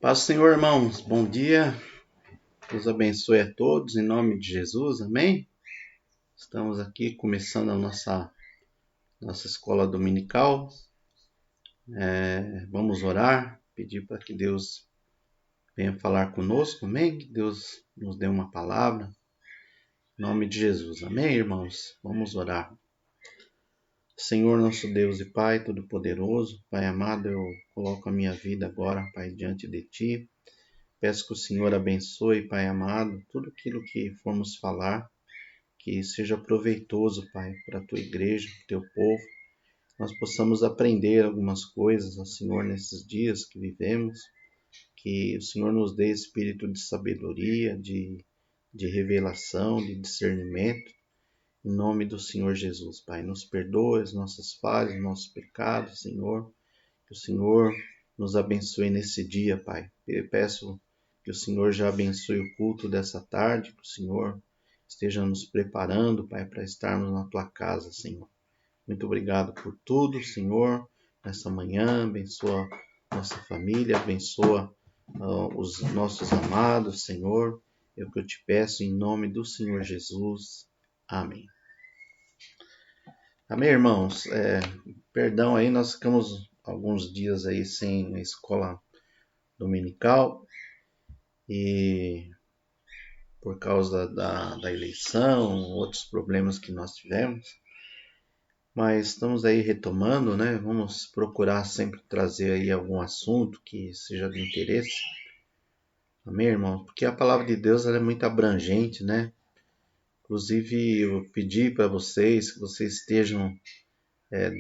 Paz do Senhor, irmãos. Bom dia. Deus abençoe a todos em nome de Jesus. Amém? Estamos aqui começando a nossa escola dominical. Vamos orar, pedir para que Deus venha falar conosco. Amém? Que Deus nos dê uma palavra. Em nome de Jesus. Amém, irmãos? Vamos orar. Senhor, nosso Deus e Pai Todo-Poderoso, Pai amado, eu coloco a minha vida agora, Pai, diante de Ti. Peço que o Senhor abençoe, Pai amado, tudo aquilo que formos falar, que seja proveitoso, Pai, para a Tua igreja, para o Teu povo. Nós possamos aprender algumas coisas, ó Senhor, nesses dias que vivemos, que o Senhor nos dê espírito de sabedoria, de revelação, de discernimento, em nome do Senhor Jesus, Pai. Nos perdoe as nossas falhas, os nossos pecados, Senhor. Que o Senhor nos abençoe nesse dia, Pai. Eu peço que o Senhor já abençoe o culto dessa tarde, que o Senhor esteja nos preparando, Pai, para estarmos na Tua casa, Senhor. Muito obrigado por tudo, Senhor, nessa manhã. Abençoa nossa família, abençoa os nossos amados, Senhor. É o que eu te peço em nome do Senhor Jesus. Amém. Amém, irmãos? Perdão aí, nós ficamos alguns dias aí sem a escola dominical e por causa da eleição, outros problemas que nós tivemos, mas estamos aí retomando, né? Vamos procurar sempre trazer aí algum assunto que seja de interesse. Amém, irmãos? Porque a palavra de Deus ela é muito abrangente, né? Inclusive, eu pedi para vocês que vocês estejam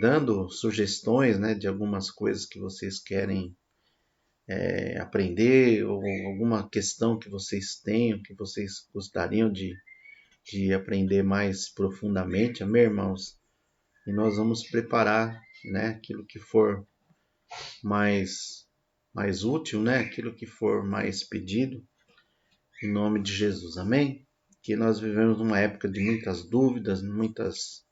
dando sugestões, né, de algumas coisas que vocês querem aprender, ou alguma questão que vocês tenham, que vocês gostariam de aprender mais profundamente, amém, irmãos? E nós vamos preparar, né, aquilo que for mais útil, né, aquilo que for mais pedido, em nome de Jesus, amém? Que nós vivemos numa época de muitas dúvidas, muitas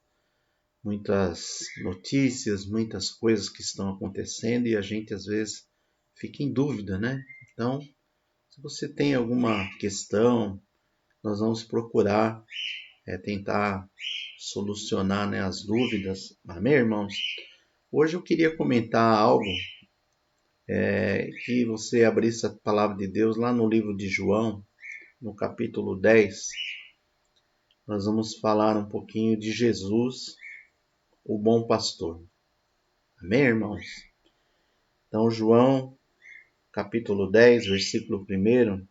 notícias, muitas coisas que estão acontecendo e a gente às vezes fica em dúvida, né? Então, se você tem alguma questão, nós vamos procurar tentar solucionar, né, as dúvidas. Amém, irmãos? Hoje eu queria comentar algo que você abrisse a palavra de Deus lá no livro de João, no capítulo 10. Nós vamos falar um pouquinho de Jesus, o bom pastor. Amém, irmãos? Então, João, capítulo 10, versículo 1,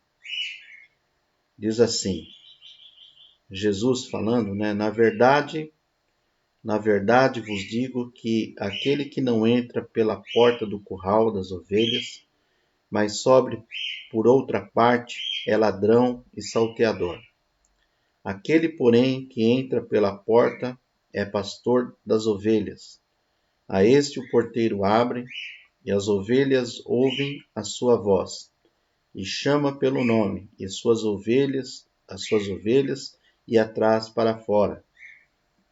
diz assim, Jesus falando, né? Na verdade vos digo que aquele que não entra pela porta do curral das ovelhas, mas sobe por outra parte, é ladrão e salteador. Aquele, porém, que entra pela porta é pastor das ovelhas. A este o porteiro abre, e as ovelhas ouvem a sua voz, e chama pelo nome, e as suas ovelhas, e as traz para fora.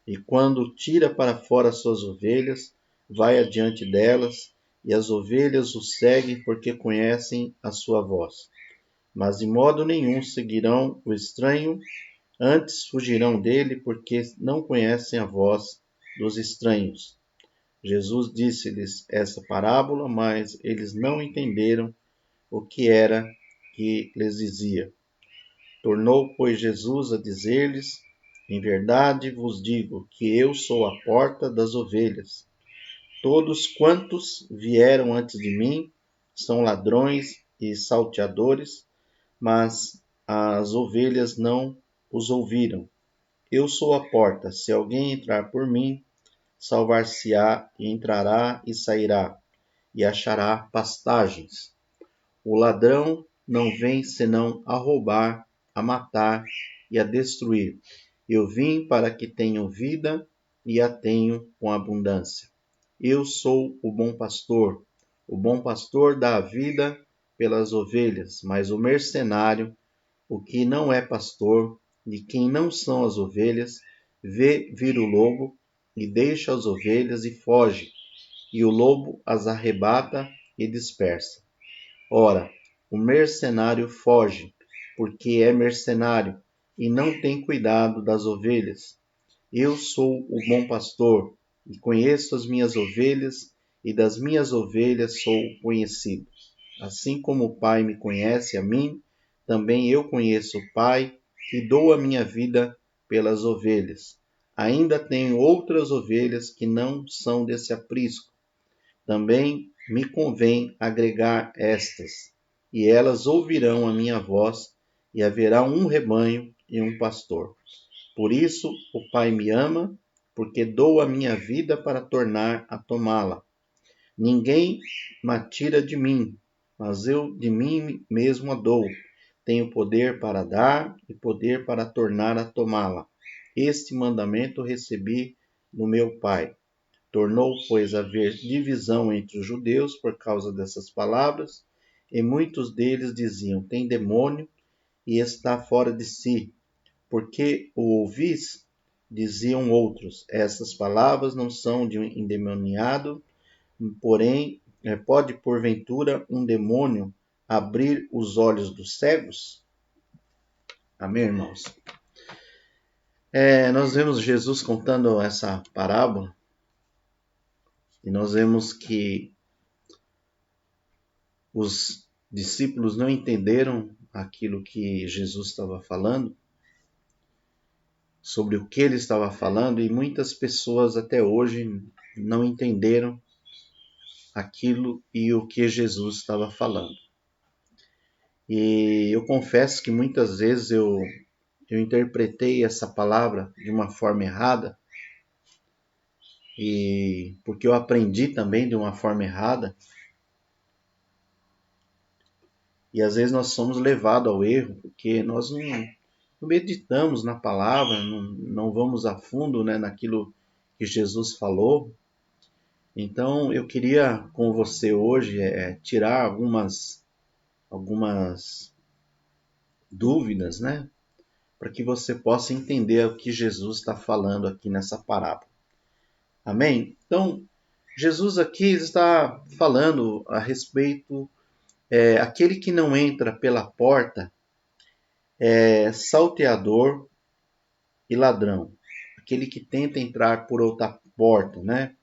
E quando tira para fora as suas ovelhas, vai adiante delas, e as ovelhas o seguem porque conhecem a sua voz. Mas de modo nenhum seguirão o estranho, antes fugirão dele, porque não conhecem a voz dos estranhos. Jesus disse-lhes essa parábola, mas eles não entenderam o que era que lhes dizia. Tornou, pois, Jesus a dizer-lhes, em verdade vos digo que eu sou a porta das ovelhas. Todos quantos vieram antes de mim são ladrões e salteadores, mas as ovelhas não os ouviram. Eu sou a porta, se alguém entrar por mim, salvar-se-á e entrará e sairá, e achará pastagens. O ladrão não vem senão a roubar, a matar e a destruir. Eu vim para que tenham vida e a tenham com abundância. Eu sou o bom pastor. O bom pastor dá a vida pelas ovelhas, mas o mercenário, o que não é pastor, de quem não são as ovelhas, vê vir o lobo e deixa as ovelhas e foge, e o lobo as arrebata e dispersa. Ora, o mercenário foge, porque é mercenário e não tem cuidado das ovelhas. Eu sou o bom pastor e conheço as minhas ovelhas, e das minhas ovelhas sou conhecido. Assim como o Pai me conhece a mim, também eu conheço o Pai e dou a minha vida pelas ovelhas. Ainda tenho outras ovelhas que não são desse aprisco. Também me convém agregar estas, e elas ouvirão a minha voz, e haverá um rebanho e um pastor. Por isso o Pai me ama, porque dou a minha vida para tornar a tomá-la. Ninguém me tira de mim, mas eu de mim mesmo a dou. Tenho poder para dar e poder para tornar a tomá-la. Este mandamento recebi do meu Pai. Tornou, pois, a haver divisão entre os judeus por causa dessas palavras, e muitos deles diziam: tem demônio e está fora de si. Porque o ouvis? Diziam outros: essas palavras não são de um endemoniado, porém, pode porventura um demônio abrir os olhos dos cegos? Amém, irmãos? Nós vemos Jesus contando essa parábola e nós vemos que os discípulos não entenderam aquilo que Jesus estava falando, sobre o que ele estava falando, e muitas pessoas até hoje não entenderam aquilo e o que Jesus estava falando. E eu confesso que muitas vezes eu interpretei essa palavra de uma forma errada, e porque eu aprendi também de uma forma errada, e às vezes nós somos levados ao erro, porque nós não meditamos na palavra, não vamos a fundo, né, naquilo que Jesus falou. Então eu queria com você hoje tirar algumas dúvidas, né, para que você possa entender o que Jesus está falando aqui nessa parábola. Amém? Então, Jesus aqui está falando a respeito, aquele que não entra pela porta é salteador e ladrão. Aquele que tenta entrar por outra porta, né?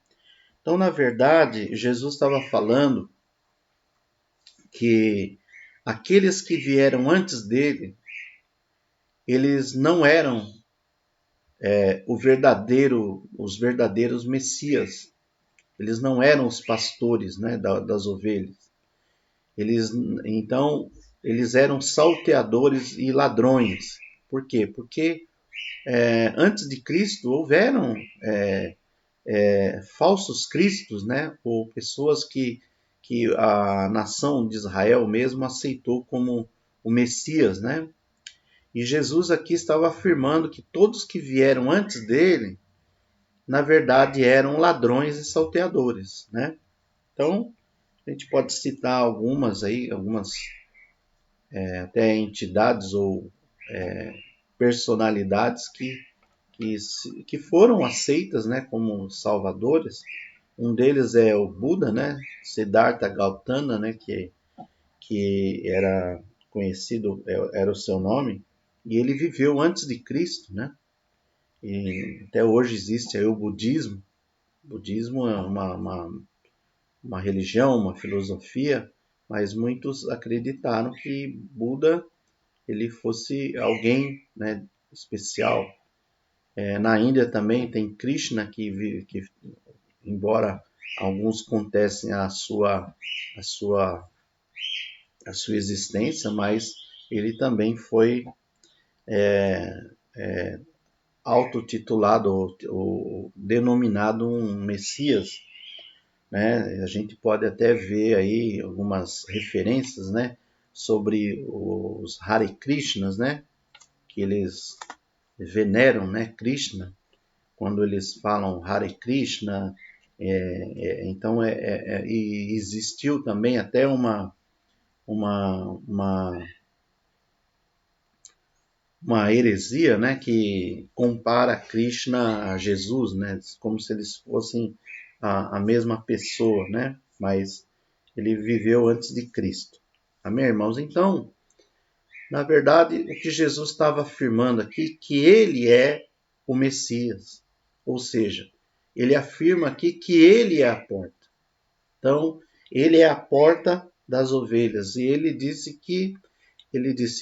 Então, na verdade, Jesus estava falando que aqueles que vieram antes dele, eles não eram os verdadeiros Messias. Eles não eram os pastores, né, das ovelhas. Então, eles eram salteadores e ladrões. Por quê? Porque antes de Cristo houveram falsos cristos, né, ou pessoas que a nação de Israel mesmo aceitou como o Messias, né? E Jesus aqui estava afirmando que todos que vieram antes dele, na verdade, eram ladrões e salteadores, né? Então, a gente pode citar algumas até entidades ou personalidades que foram aceitas, né, como salvadores. Um deles é o Buda, né, Siddhartha Gautama, né, que era conhecido, era o seu nome, e ele viveu antes de Cristo, né? E até hoje existe aí o budismo. O budismo é uma religião, uma filosofia, mas muitos acreditaram que Buda ele fosse alguém, né, especial. Na Índia também tem Krishna, que embora alguns contestem a sua existência, mas ele também foi autotitulado ou denominado um Messias, né? A gente pode até ver aí algumas referências, né, sobre os Hare Krishnas, né, que eles veneram, né, Krishna, quando eles falam Hare Krishna. Então e existiu também até uma, uma heresia, né, que compara Krishna a Jesus, né, como se eles fossem a mesma pessoa, né, mas ele viveu antes de Cristo. Amém, irmãos? Então, na verdade, o que Jesus estava afirmando aqui, que ele é o Messias. Ou seja, ele afirma aqui que ele é a porta. Então, ele é a porta das ovelhas. E ele disse,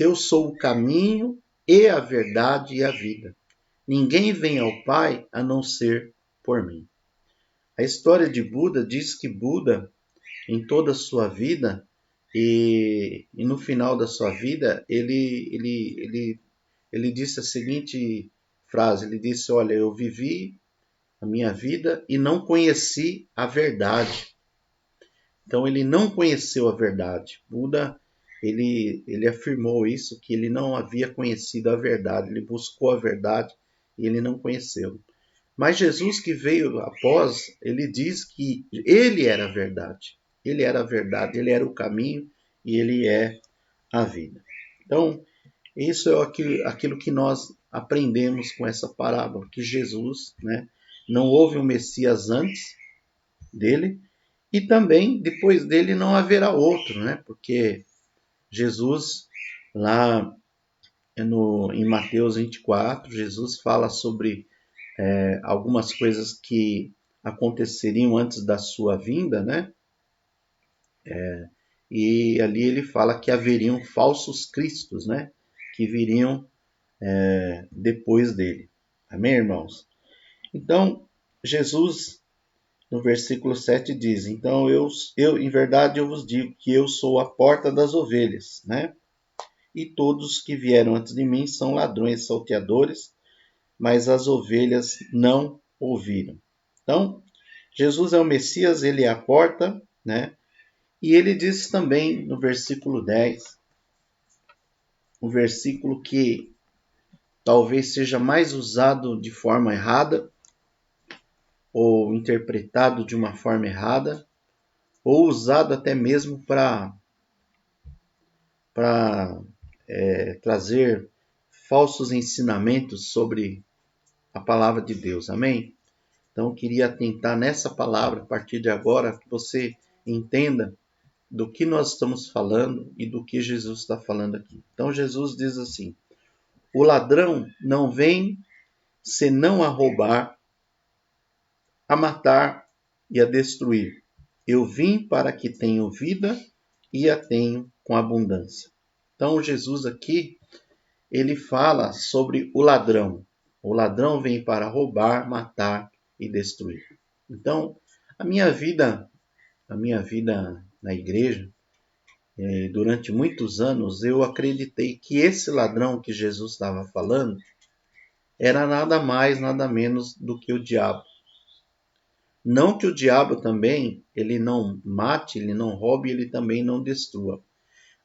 eu sou o caminho e a verdade e a vida. Ninguém vem ao Pai a não ser por mim. A história de Buda diz que Buda, em toda a sua vida, e no final da sua vida, ele disse a seguinte frase, ele disse, olha, eu vivi a minha vida e não conheci a verdade. Então ele não conheceu a verdade. Buda, ele afirmou isso, que ele não havia conhecido a verdade, ele buscou a verdade e ele não conheceu. Mas Jesus que veio após, ele diz que ele era a verdade. Ele era a verdade, ele era o caminho e ele é a vida. Então, isso é aquilo que nós aprendemos com essa parábola, que Jesus, né, não houve um Messias antes dele e também depois dele não haverá outro, né? Porque Jesus, lá em Mateus 24, Jesus fala sobre algumas coisas que aconteceriam antes da sua vinda, né? E ali ele fala que haveriam falsos cristos, né? Que viriam depois dele. Amém, irmãos? Então, Jesus, no versículo 7 diz, então em verdade eu vos digo que eu sou a porta das ovelhas, né? E todos que vieram antes de mim são ladrões, salteadores, mas as ovelhas não ouviram. Então, Jesus é o Messias, ele é a porta, né? E ele diz também no versículo 10, um versículo que talvez seja mais usado de forma errada, ou interpretado de uma forma errada, ou usado até mesmo para trazer falsos ensinamentos sobre a palavra de Deus. Amém? Então, eu queria atentar nessa palavra, a partir de agora, que você entenda do que nós estamos falando e do que Jesus está falando aqui. Então, Jesus diz assim, o ladrão não vem senão a roubar, a matar e a destruir. Eu vim para que tenham vida e a tenham com abundância. Então, Jesus aqui, ele fala sobre o ladrão. O ladrão vem para roubar, matar e destruir. Então, a minha vida na igreja, durante muitos anos, eu acreditei que esse ladrão que Jesus estava falando era nada mais, nada menos do que o diabo. Não que o diabo também, ele não mate, ele não roube, ele também não destrua.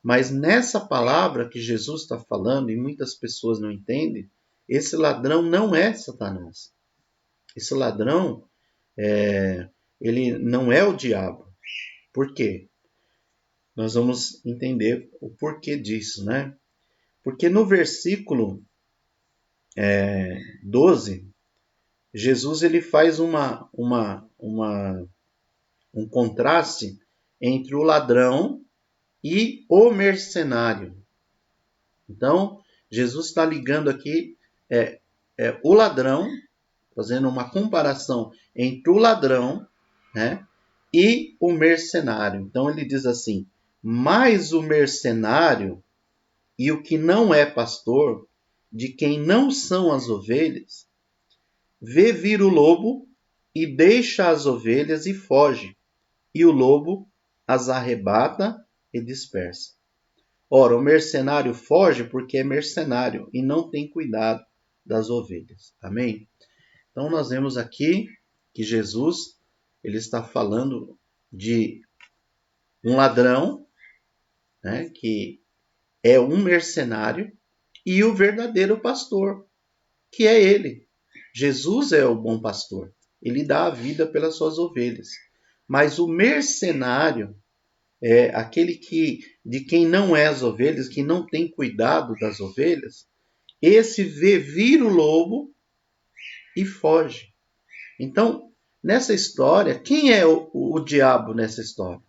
Mas nessa palavra que Jesus está falando, e muitas pessoas não entendem, esse ladrão não é Satanás. Esse ladrão, ele não é o diabo. Por quê? Nós vamos entender o porquê disso, né? Porque no versículo 12, Jesus ele faz um contraste entre o ladrão e o mercenário. Então, Jesus está ligando aqui o ladrão, fazendo uma comparação entre o ladrão, né, e o mercenário. Então, ele diz assim, mas o mercenário e o que não é pastor, de quem não são as ovelhas, vê vir o lobo e deixa as ovelhas e foge, e o lobo as arrebata e dispersa. Ora, o mercenário foge porque é mercenário e não tem cuidado das ovelhas. Amém? Então, nós vemos aqui que Jesus ele está falando de um ladrão, né, que é um mercenário, e o verdadeiro pastor, que é ele. Jesus é o bom pastor. Ele dá a vida pelas suas ovelhas. Mas o mercenário é aquele de quem não é as ovelhas, que não tem cuidado das ovelhas, esse vê vir o lobo e foge. Então, nessa história, quem é o diabo nessa história?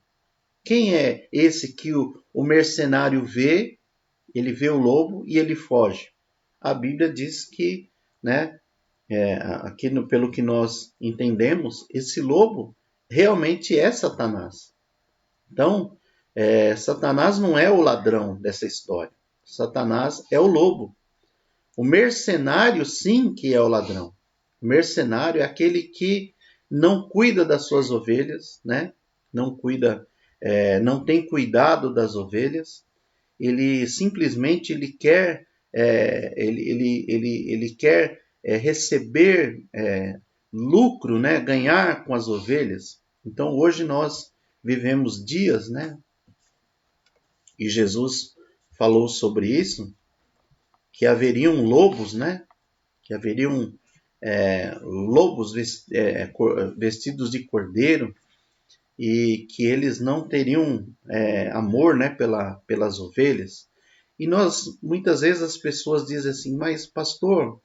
Quem é esse que o mercenário vê? Ele vê o lobo e ele foge. A Bíblia diz que, né, aqui pelo que nós entendemos, esse lobo realmente é Satanás. Então, Satanás não é o ladrão dessa história. Satanás é o lobo. O mercenário, sim, que é o ladrão. O mercenário é aquele que não cuida das suas ovelhas, né? Não cuida, não tem cuidado das ovelhas. Ele simplesmente ele quer, ele quer receber lucro, né? Ganhar com as ovelhas. Então hoje nós vivemos dias, né? E Jesus falou sobre isso, que haveriam lobos, né? Que haveriam lobos vestidos de cordeiro e que eles não teriam amor, né, pelas ovelhas. E muitas vezes as pessoas dizem assim, mas pastor,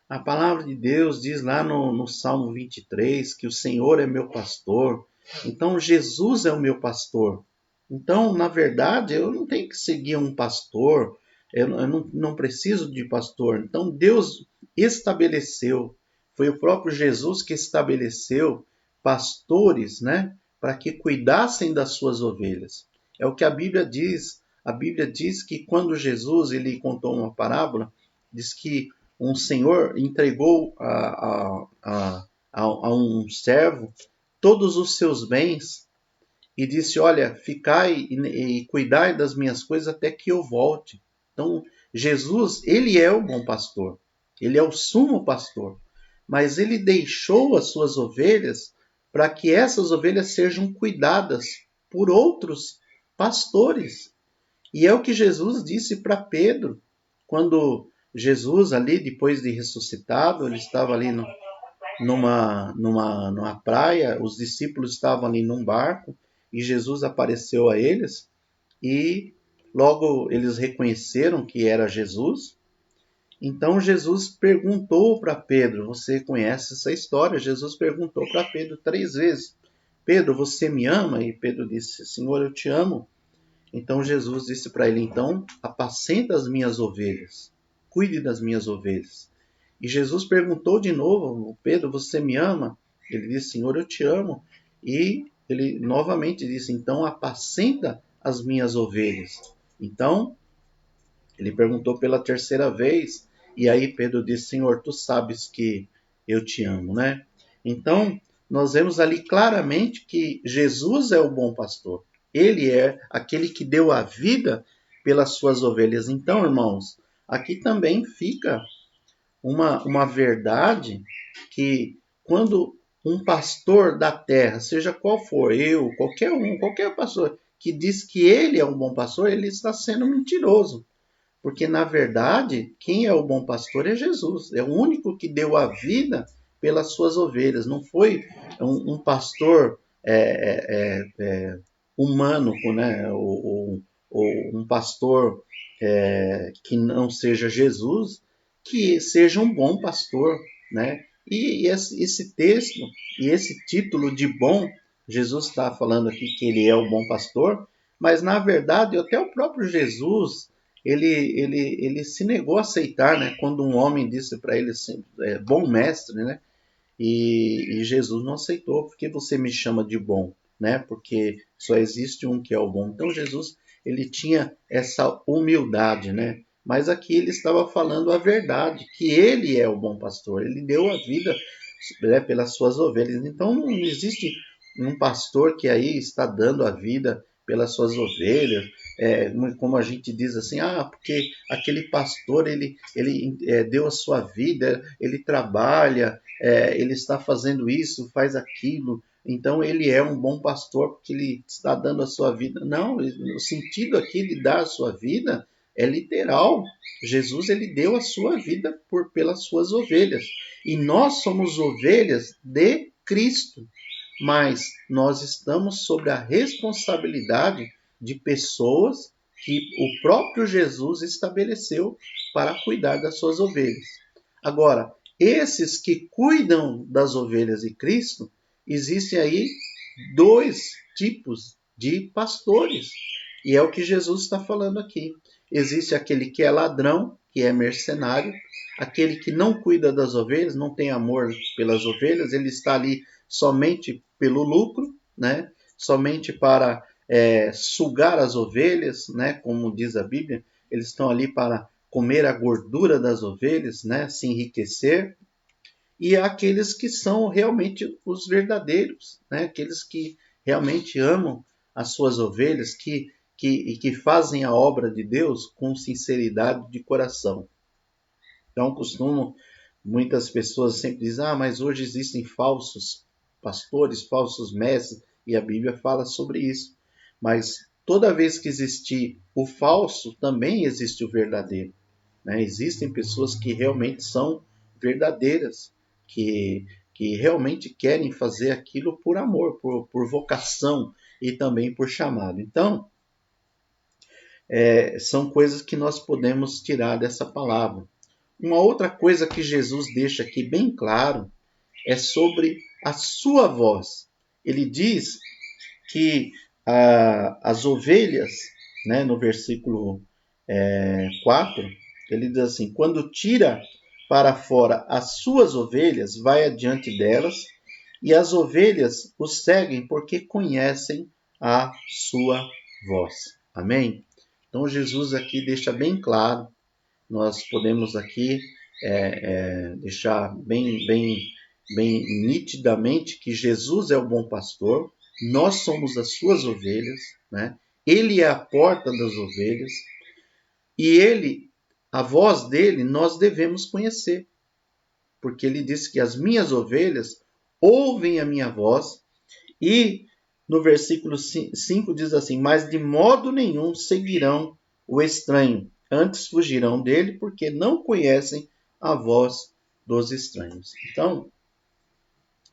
a palavra de Deus diz lá no Salmo 23 que o Senhor é meu pastor, então Jesus é o meu pastor. Então, na verdade, eu não tenho que seguir um pastor, eu não preciso de pastor. Então, Deus estabeleceu, foi o próprio Jesus que estabeleceu pastores, né, para que cuidassem das suas ovelhas. É o que a Bíblia diz. A Bíblia diz que quando Jesus ele contou uma parábola, diz que um senhor entregou a um servo todos os seus bens e disse, olha, ficai e cuidai das minhas coisas até que eu volte. Então, Jesus, ele é o bom pastor, ele é o sumo pastor, mas ele deixou as suas ovelhas para que essas ovelhas sejam cuidadas por outros pastores. E é o que Jesus disse para Pedro, quando Jesus ali, depois de ressuscitado, ele estava ali numa praia, os discípulos estavam ali num barco, e Jesus apareceu a eles, e logo eles reconheceram que era Jesus. Então Jesus perguntou para Pedro, você conhece essa história, Jesus perguntou para Pedro 3 vezes, Pedro, você me ama? E Pedro disse, Senhor, eu te amo. Então Jesus disse para ele, então, apacenta as minhas ovelhas, cuide das minhas ovelhas. E Jesus perguntou de novo, Pedro, você me ama? Ele disse, Senhor, eu te amo. E ele novamente disse, então apacenta as minhas ovelhas. Então, ele perguntou pela terceira vez, e aí Pedro disse, Senhor, tu sabes que eu te amo, né? Então, nós vemos ali claramente que Jesus é o bom pastor. Ele é aquele que deu a vida pelas suas ovelhas. Então, irmãos, aqui também fica uma verdade que quando um pastor da terra, seja qual for, eu, qualquer pastor, que diz que ele é um bom pastor, ele está sendo mentiroso. Porque, na verdade, quem é o bom pastor é Jesus. É o único que deu a vida pelas suas ovelhas. Não foi um pastor humano, né? Ou um pastor que não seja Jesus, que seja um bom pastor, né? E esse texto e esse título de bom, Jesus está falando aqui que ele é o bom pastor, mas na verdade até o próprio Jesus ele se negou a aceitar, né? Quando um homem disse para ele assim, bom mestre, né? E Jesus não aceitou, porque você me chama de bom, né? Porque só existe um que é o bom. Então Jesus ele tinha essa humildade, né? Mas aqui ele estava falando a verdade, que ele é o bom pastor. Ele deu a vida, né, pelas suas ovelhas. Então não existe um pastor que aí está dando a vida pelas suas ovelhas, como a gente diz assim, porque aquele pastor ele deu a sua vida, ele trabalha, ele está fazendo isso, faz aquilo, então ele é um bom pastor porque ele está dando a sua vida. Não, o sentido aqui de dar a sua vida é literal. Jesus ele deu a sua vida pelas suas ovelhas. E nós somos ovelhas de Cristo, mas nós estamos sob a responsabilidade de pessoas que o próprio Jesus estabeleceu para cuidar das suas ovelhas. Agora, esses que cuidam das ovelhas de Cristo, existem aí dois tipos de pastores. E é o que Jesus está falando aqui. Existe aquele que é ladrão, que é mercenário, aquele que não cuida das ovelhas, não tem amor pelas ovelhas, ele está ali somente pelo lucro, né? Somente para sugar as ovelhas, né? Como diz a Bíblia, eles estão ali para comer a gordura das ovelhas, né? Se enriquecer. E aqueles que são realmente os verdadeiros, né? Aqueles que realmente amam as suas ovelhas, que fazem a obra de Deus com sinceridade de coração. Então, muitas pessoas sempre dizem, mas hoje existem falsos pastores, falsos mestres, e a Bíblia fala sobre isso. Mas toda vez que existir o falso, também existe o verdadeiro, né? Existem pessoas que realmente são verdadeiras, que realmente querem fazer aquilo por amor, por vocação e também por chamado. Então, são coisas que nós podemos tirar dessa palavra. Uma outra coisa que Jesus deixa aqui bem claro é sobre a sua voz. Ele diz que as ovelhas, né, no versículo 4, ele diz assim, quando tira para fora as suas ovelhas, vai adiante delas, e as ovelhas o seguem porque conhecem a sua voz. Amém? Então Jesus aqui deixa bem claro, nós podemos aqui deixar bem nitidamente que Jesus é o bom pastor, nós somos as suas ovelhas, né? Ele é a porta das ovelhas, e a voz dele, nós devemos conhecer, porque ele disse que as minhas ovelhas ouvem a minha voz, e no versículo 5 diz assim, mas de modo nenhum seguirão o estranho, antes fugirão dele, porque não conhecem a voz dos estranhos. Então,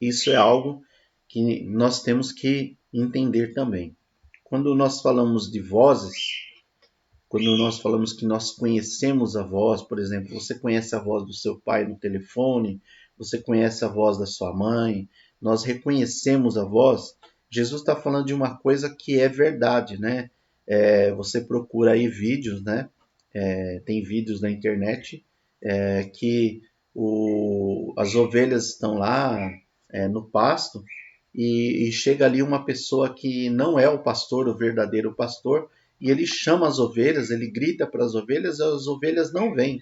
isso é algo que nós temos que entender também. Quando nós falamos de vozes, quando nós falamos que nós conhecemos a voz, por exemplo, você conhece a voz do seu pai no telefone, você conhece a voz da sua mãe, nós reconhecemos a voz. Jesus está falando de uma coisa que é verdade, né? Você procura aí vídeos, né? Tem vídeos na internet que as ovelhas estão lá no pasto e chega ali uma pessoa que não é o pastor, o verdadeiro pastor, e ele chama as ovelhas, ele grita para as ovelhas não vêm.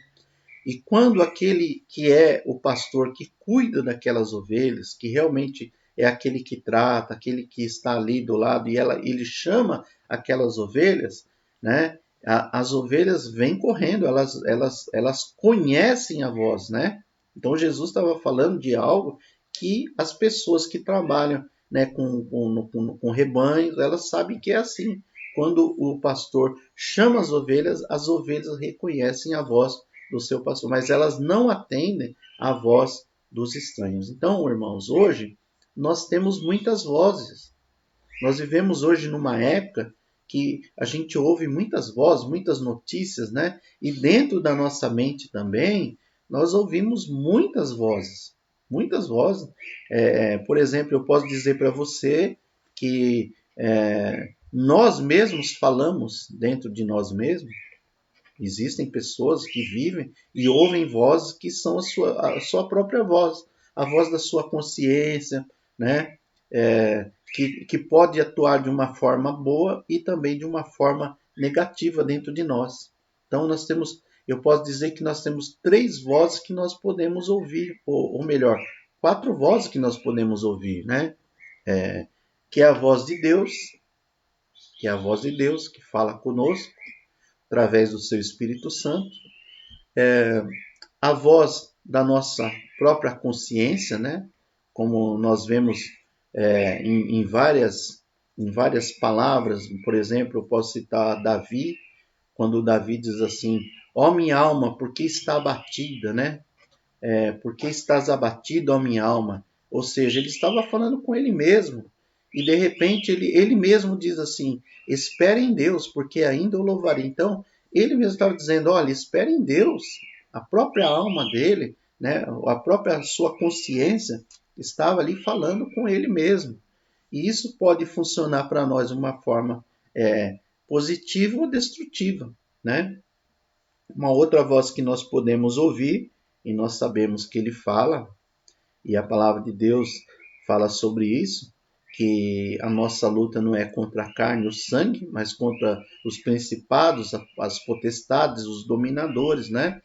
E quando aquele que é o pastor que cuida daquelas ovelhas, que realmente é aquele que trata, aquele que está ali do lado, e ele chama aquelas ovelhas, né? As ovelhas vêm correndo, elas conhecem a voz, né? Então Jesus estava falando de algo que as pessoas que trabalham, né, com rebanhos, elas sabem que é assim. Quando o pastor chama as ovelhas reconhecem a voz do seu pastor, mas elas não atendem à voz dos estranhos. Então, irmãos, hoje nós temos muitas vozes. Nós vivemos hoje numa época que a gente ouve muitas vozes, muitas notícias, né? E dentro da nossa mente também, nós ouvimos muitas vozes. Muitas vozes. Por exemplo, eu posso dizer para você que nós mesmos falamos dentro de nós mesmos. Existem pessoas que vivem e ouvem vozes que são a sua própria voz, a voz da sua consciência, né? Que pode atuar de uma forma boa e também de uma forma negativa dentro de nós. Então eu posso dizer que nós temos 3 vozes que nós podemos ouvir, ou melhor, 4 vozes que nós podemos ouvir, né? Que é a voz de Deus, que fala conosco através do seu Espírito Santo, a voz da nossa própria consciência, né? Como nós vemos em várias palavras. Por exemplo, eu posso citar Davi, quando Davi diz assim, ó minha alma, por que está abatida, né? Por que estás abatido, ó minha alma? Ou seja, ele estava falando com ele mesmo. E de repente ele mesmo diz assim, espere em Deus, porque ainda o louvarei. Então, ele mesmo estava dizendo, olha, espere em Deus. A própria alma dele, né, a própria sua consciência estava ali falando com ele mesmo. E isso pode funcionar para nós de uma forma positiva ou destrutiva, né? Uma outra voz que nós podemos ouvir, e nós sabemos que ele fala, e a palavra de Deus fala sobre isso, que a nossa luta não é contra a carne e o sangue, mas contra os principados, as potestades, os dominadores, né?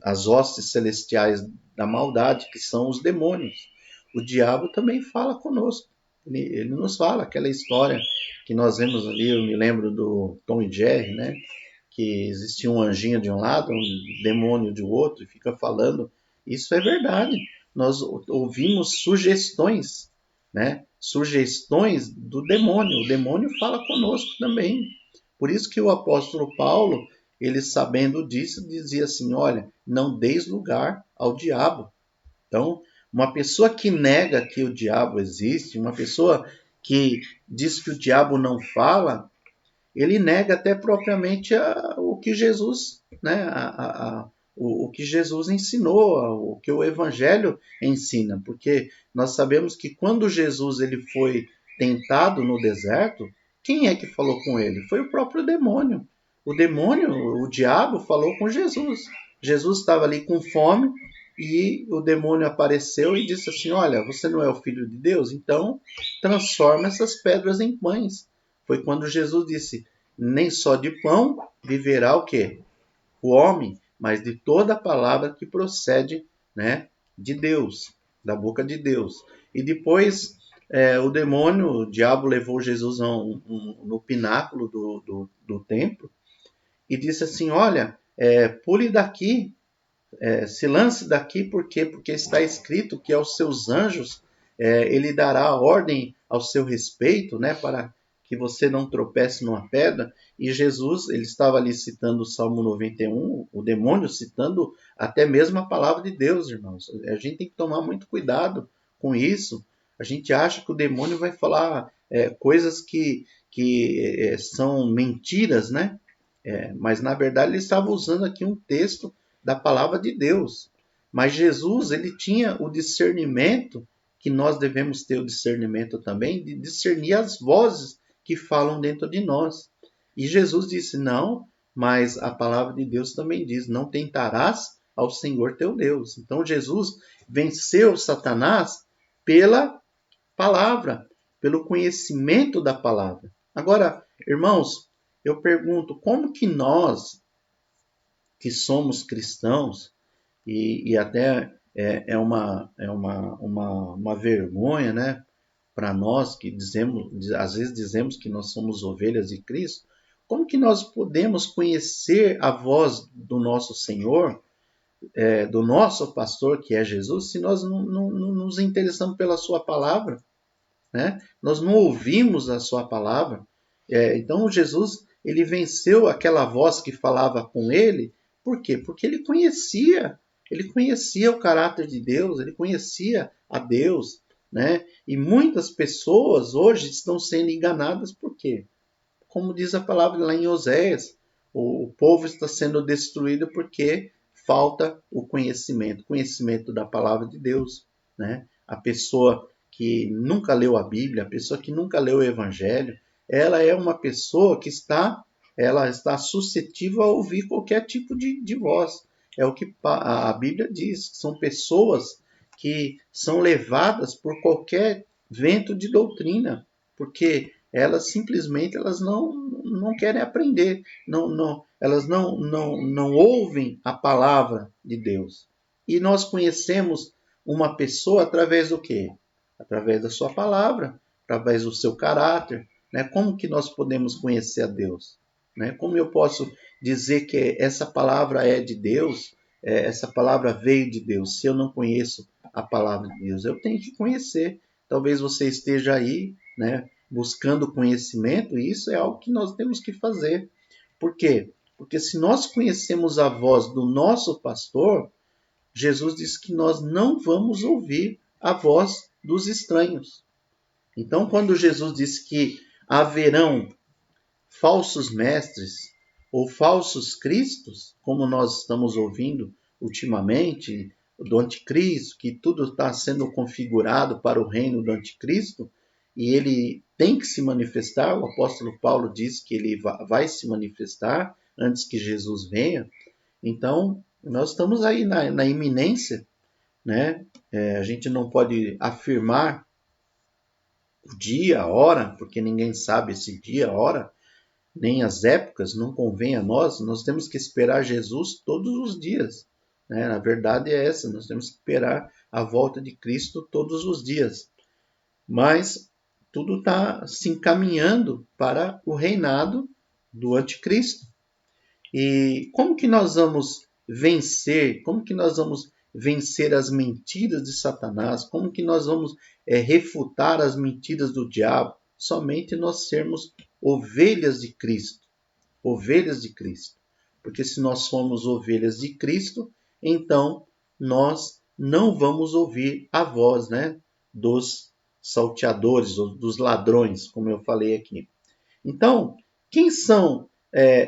As hostes celestiais da maldade, que são os demônios. O diabo também fala conosco. Ele nos fala aquela história que nós vemos ali, eu me lembro do Tom e Jerry, né? Que existia um anjinho de um lado, um demônio de outro, e fica falando. Isso é verdade. Nós ouvimos sugestões, né? Sugestões do demônio. O demônio fala conosco também. Por isso que o apóstolo Paulo, ele sabendo disso, dizia assim, olha, não deis lugar ao diabo. Então, uma pessoa que nega que o diabo existe, uma pessoa que diz que o diabo não fala, ele nega até propriamente o que Jesus, né, o que Jesus ensinou, o que o Evangelho ensina, porque nós sabemos que quando Jesus ele foi tentado no deserto, quem é que falou com ele? Foi o próprio demônio. O demônio, o diabo, falou com Jesus. Jesus estava ali com fome e o demônio apareceu e disse assim: olha, você não é o filho de Deus? Então transforma essas pedras em pães. Foi quando Jesus disse: nem só de pão viverá o quê? O homem, mas de toda a palavra que procede, né, de Deus, da boca de Deus. E depois o demônio, o diabo levou Jesus no pináculo do templo e disse assim: olha, pule daqui, se lance daqui, por quê? Porque está escrito que aos seus anjos ele dará ordem ao seu respeito, né, para que você não tropece numa pedra. E Jesus, ele estava ali citando o Salmo 91, o demônio citando até mesmo a palavra de Deus, irmãos. A gente tem que tomar muito cuidado com isso. A gente acha que o demônio vai falar coisas que são mentiras, né? Mas na verdade ele estava usando aqui um texto da palavra de Deus. Mas Jesus, ele tinha o discernimento, que nós devemos ter o discernimento também, de discernir as vozes que falam dentro de nós. E Jesus disse: não, mas a palavra de Deus também diz: não tentarás ao Senhor teu Deus. Então Jesus venceu Satanás pela palavra, pelo conhecimento da palavra. Agora, irmãos, eu pergunto, como que nós, que somos cristãos, e até uma vergonha, né, para nós que às vezes dizemos que nós somos ovelhas de Cristo, como que nós podemos conhecer a voz do nosso Senhor, do nosso pastor, que é Jesus, se nós não nos interessamos pela sua palavra, né? Nós não ouvimos a sua palavra. Então Jesus, ele venceu aquela voz que falava com ele. Por quê? Porque ele conhecia o caráter de Deus, ele conhecia a Deus, né? E muitas pessoas hoje estão sendo enganadas. Por quê? Como diz a palavra lá em Oséias, o povo está sendo destruído porque falta o conhecimento da palavra de Deus, né? A pessoa que nunca leu a Bíblia, a pessoa que nunca leu o Evangelho, ela é uma pessoa que ela está suscetível a ouvir qualquer tipo de voz. É o que a Bíblia diz, são pessoas que são levadas por qualquer vento de doutrina, porque elas simplesmente não querem aprender, elas não ouvem a palavra de Deus. E nós conhecemos uma pessoa através do quê? Através da sua palavra, através do seu caráter. Né? Como que nós podemos conhecer a Deus? Né? Como eu posso dizer que essa palavra é de Deus, essa palavra veio de Deus, se eu não conheço a palavra de Deus? Eu tenho que conhecer. Talvez você esteja aí, né, buscando conhecimento, e isso é algo que nós temos que fazer. Por quê? Porque se nós conhecemos a voz do nosso pastor, Jesus diz que nós não vamos ouvir a voz dos estranhos. Então, quando Jesus diz que haverão falsos mestres ou falsos cristos, como nós estamos ouvindo ultimamente, do anticristo, que tudo está sendo configurado para o reino do anticristo, e ele tem que se manifestar. O apóstolo Paulo diz que ele vai se manifestar antes que Jesus venha. Então, nós estamos aí na iminência, né? A gente não pode afirmar o dia, a hora, porque ninguém sabe esse dia, a hora, nem as épocas, não convém a nós. Nós temos que esperar Jesus todos os dias, né? A verdade é essa, nós temos que esperar a volta de Cristo todos os dias. Mas tudo está se encaminhando para o reinado do anticristo. E como que nós vamos vencer? Como que nós vamos vencer as mentiras de Satanás? Como que nós vamos refutar as mentiras do diabo? Somente nós sermos ovelhas de Cristo. Ovelhas de Cristo. Porque se nós formos ovelhas de Cristo, então nós não vamos ouvir a voz, né, dos salteadores, ou dos ladrões, como eu falei aqui. Então, quem são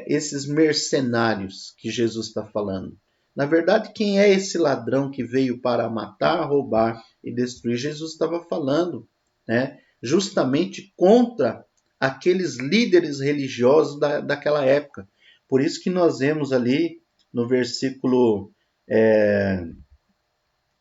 esses mercenários que Jesus está falando? Na verdade, quem é esse ladrão que veio para matar, roubar e destruir? Jesus estava falando, né, justamente contra aqueles líderes religiosos daquela época. Por isso que nós vemos ali no versículo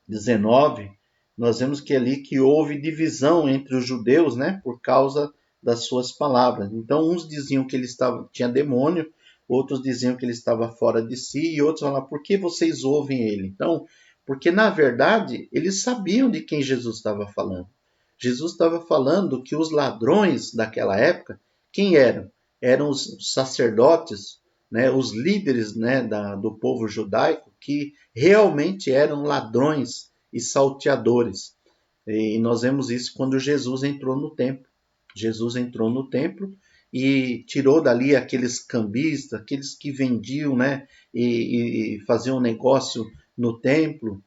19, nós vemos que ali que houve divisão entre os judeus, né, por causa das suas palavras. Então, uns diziam que ele tinha demônio, outros diziam que ele estava fora de si, e outros falavam, por que vocês ouvem ele? Então, porque na verdade, eles sabiam de quem Jesus estava falando. Jesus estava falando que os ladrões daquela época, quem eram? Eram os sacerdotes, né, os líderes, né, do povo judaico, que realmente eram ladrões e salteadores. E nós vemos isso quando Jesus entrou no templo. Jesus entrou no templo e tirou dali aqueles cambistas, aqueles que vendiam, né, e faziam negócio no templo.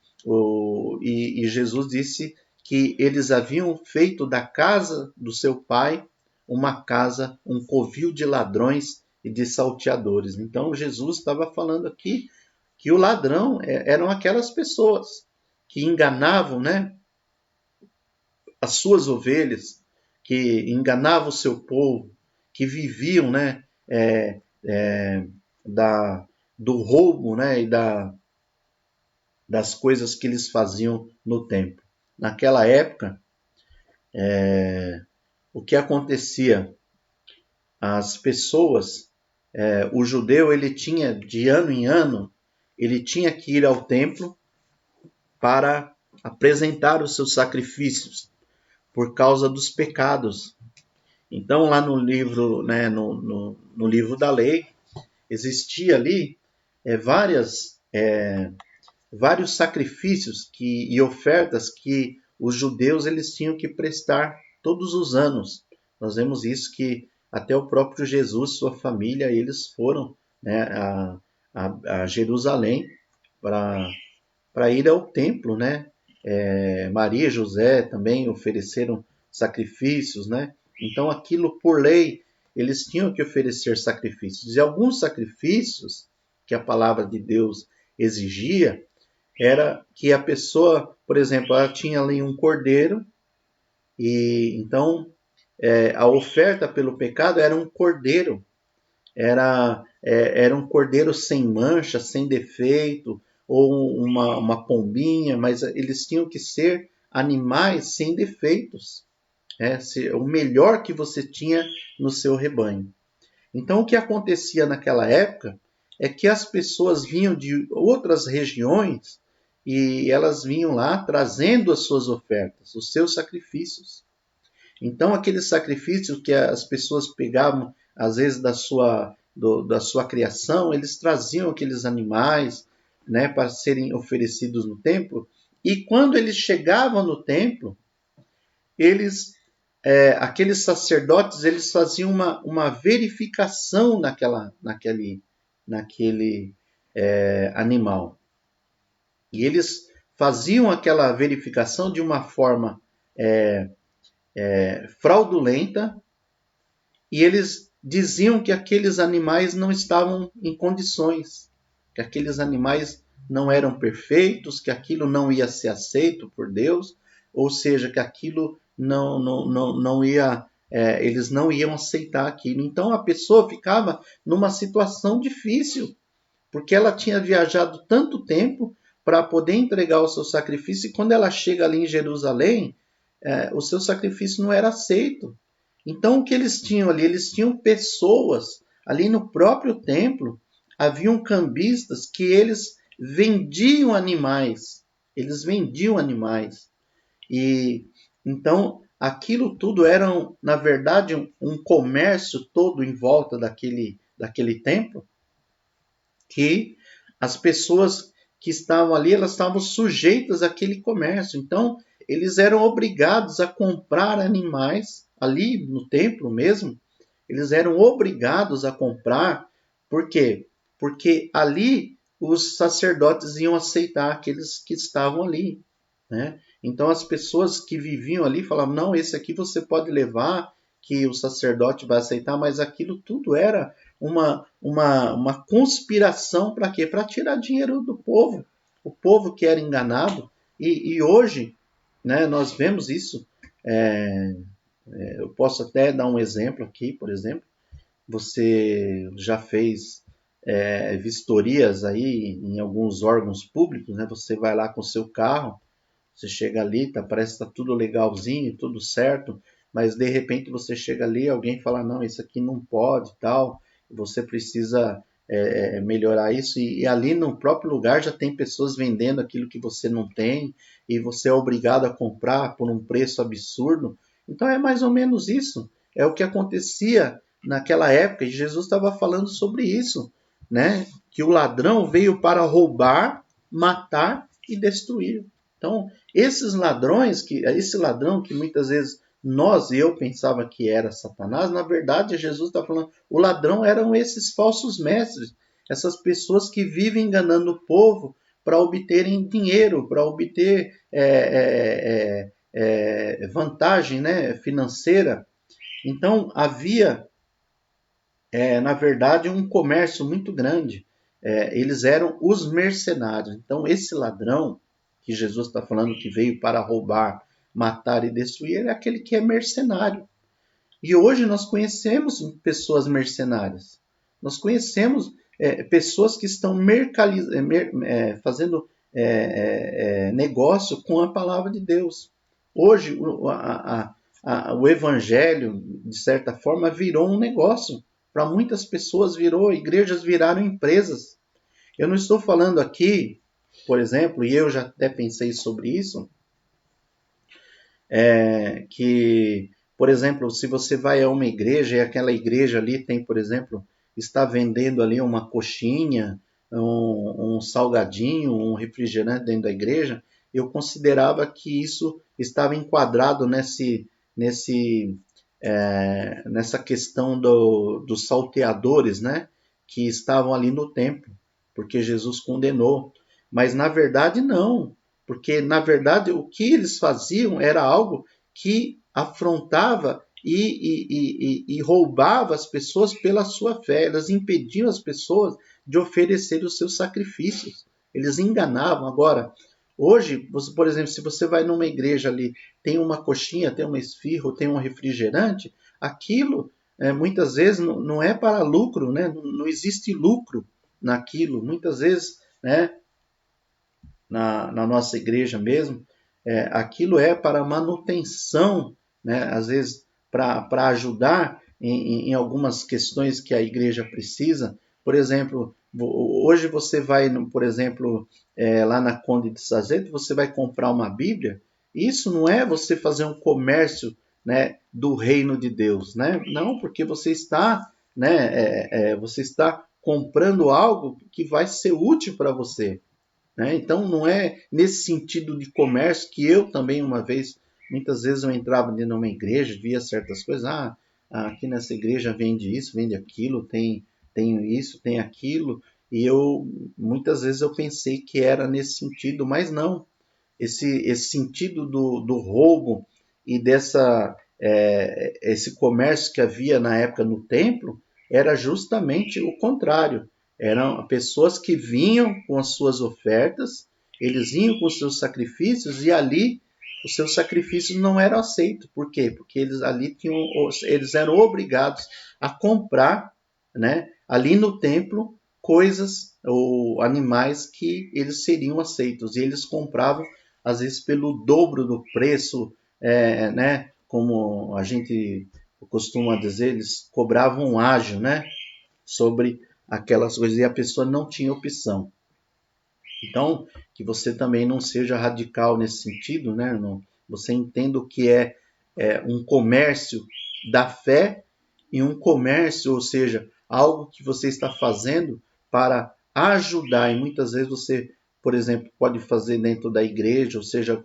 E Jesus disse que eles haviam feito da casa do seu pai uma casa, um covil de ladrões e de salteadores. Então Jesus estava falando aqui que o ladrão eram aquelas pessoas que enganavam, né, as suas ovelhas, que enganavam o seu povo, que viviam, né, do roubo, né, e das coisas que eles faziam no templo. Naquela época, o que acontecia? As pessoas, o judeu, ele tinha, de ano em ano, ele tinha que ir ao templo para apresentar os seus sacrifícios por causa dos pecados. Então, lá no livro, né, no livro da lei, existia ali vários sacrifícios e ofertas que os judeus eles tinham que prestar todos os anos. Nós vemos isso que até o próprio Jesus, sua família, eles foram, né, a Jerusalém para ir ao templo, né? Maria e José também ofereceram sacrifícios, né? Então aquilo por lei eles tinham que oferecer sacrifícios. E alguns sacrifícios que a palavra de Deus exigia era que a pessoa, por exemplo, ela tinha ali um cordeiro e então a oferta pelo pecado era um cordeiro, era um cordeiro sem mancha, sem defeito, ou uma pombinha, mas eles tinham que ser animais sem defeitos, o melhor que você tinha no seu rebanho. Então, o que acontecia naquela época é que as pessoas vinham de outras regiões e elas vinham lá trazendo as suas ofertas, os seus sacrifícios. Então, aqueles sacrifícios que as pessoas pegavam, às vezes, da sua criação, eles traziam aqueles animais, né, para serem oferecidos no templo. E quando eles chegavam no templo, aqueles sacerdotes, eles faziam uma verificação naquele animal. E eles faziam aquela verificação de uma forma fraudulenta, e eles diziam que aqueles animais não estavam em condições, que aqueles animais não eram perfeitos, que aquilo não ia ser aceito por Deus, ou seja, que aquilo não ia, eles não iam aceitar aquilo. Então a pessoa ficava numa situação difícil, porque ela tinha viajado tanto tempo para poder entregar o seu sacrifício, e quando ela chega ali em Jerusalém, o seu sacrifício não era aceito. Então o que eles tinham ali? Eles tinham pessoas ali no próprio templo, haviam cambistas que eles vendiam animais. Eles vendiam animais. E então aquilo tudo era, na verdade, um comércio todo em volta daquele templo, que as pessoas que estavam ali, elas estavam sujeitas àquele comércio. Então, eles eram obrigados a comprar animais ali no templo mesmo. Eles eram obrigados a comprar. Por quê? Porque ali os sacerdotes iam aceitar aqueles que estavam ali, né? Então, as pessoas que viviam ali falavam, não, esse aqui você pode levar, que o sacerdote vai aceitar, mas aquilo tudo era uma conspiração para quê? Para tirar dinheiro do povo. O povo que era enganado. E hoje, né, nós vemos isso. Eu posso até dar um exemplo aqui, por exemplo. Você já fez vistorias aí em alguns órgãos públicos, né? Você vai lá com o seu carro, você chega ali, parece que está tudo legalzinho, tudo certo, mas de repente você chega ali, alguém fala, não, isso aqui não pode, tal, você precisa melhorar isso, e ali no próprio lugar já tem pessoas vendendo aquilo que você não tem, e você é obrigado a comprar por um preço absurdo. Então é mais ou menos isso, é o que acontecia naquela época, e Jesus estava falando sobre isso, né? Que o ladrão veio para roubar, matar e destruir. Então, esse ladrão que muitas vezes nós e eu pensava que era Satanás, na verdade Jesus está falando, o ladrão eram esses falsos mestres, essas pessoas que vivem enganando o povo para obterem dinheiro, para obter vantagem, né, financeira. Então havia, na verdade, um comércio muito grande. Eles eram os mercenários. Então esse ladrão que Jesus está falando que veio para roubar, matar e destruir, é aquele que é mercenário. E hoje nós conhecemos pessoas mercenárias. Nós conhecemos pessoas que estão fazendo negócio com a palavra de Deus. Hoje o evangelho, de certa forma, virou um negócio. Para muitas pessoas igrejas viraram empresas. Eu não estou falando aqui, por exemplo, e eu já até pensei sobre isso, que, por exemplo, se você vai a uma igreja e aquela igreja ali tem, por exemplo, está vendendo ali uma coxinha, um salgadinho, um refrigerante dentro da igreja, eu considerava que isso estava enquadrado nessa questão dos salteadores, né, que estavam ali no templo, porque Jesus condenou. Mas na verdade não, porque na verdade o que eles faziam era algo que afrontava e roubava as pessoas pela sua fé. Elas impediam as pessoas de oferecer os seus sacrifícios. Eles enganavam. Agora, hoje, por exemplo, se você vai numa igreja ali, tem uma coxinha, tem uma esfirra, tem um refrigerante, aquilo muitas vezes não é para lucro, né? Não existe lucro naquilo. Muitas vezes, né, na nossa igreja mesmo, aquilo é para manutenção, né? Às vezes para ajudar em algumas questões que a igreja precisa. Por exemplo, hoje você vai, por exemplo, lá na Conde de Sazete, você vai comprar uma Bíblia. Isso não é você fazer um comércio, né, do reino de Deus, né? Não, porque você está, né, você está comprando algo que vai ser útil para você, né? Então não é nesse sentido de comércio que eu também uma vez, muitas vezes eu entrava dentro de uma igreja, via certas coisas, aqui nessa igreja vende isso, vende aquilo, tem isso, tem aquilo, e muitas vezes eu pensei que era nesse sentido, mas não. Esse sentido do roubo e esse comércio que havia na época no templo era justamente o contrário. Eram pessoas que vinham com as suas ofertas, eles vinham com os seus sacrifícios e ali os seus sacrifícios não eram aceitos. Por quê? Porque eles ali eles eram obrigados a comprar, né, ali no templo, coisas ou animais que eles seriam aceitos. E eles compravam, às vezes, pelo dobro do preço, né, como a gente costuma dizer, eles cobravam um ágio, né, sobre aquelas coisas, e a pessoa não tinha opção. Então, que você também não seja radical nesse sentido, né? Você entenda o que é um comércio da fé e um comércio, ou seja, algo que você está fazendo para ajudar. E muitas vezes você, por exemplo, pode fazer dentro da igreja, ou seja,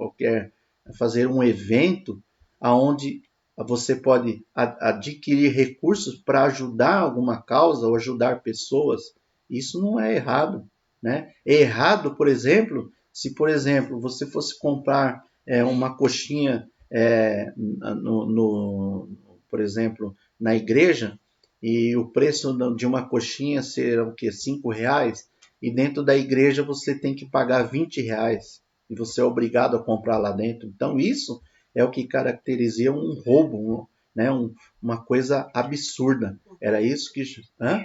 fazer um evento aonde você pode adquirir recursos para ajudar alguma causa ou ajudar pessoas. Isso não é errado, né? É errado, por exemplo, se, por exemplo, você fosse comprar uma coxinha, por exemplo, na igreja, e o preço de uma coxinha ser o quê? R$ 5, e dentro da igreja você tem que pagar R$ 20, e você é obrigado a comprar lá dentro. Então, isso é o que caracteriza um roubo, né? Uma coisa absurda. Era isso que... Hã?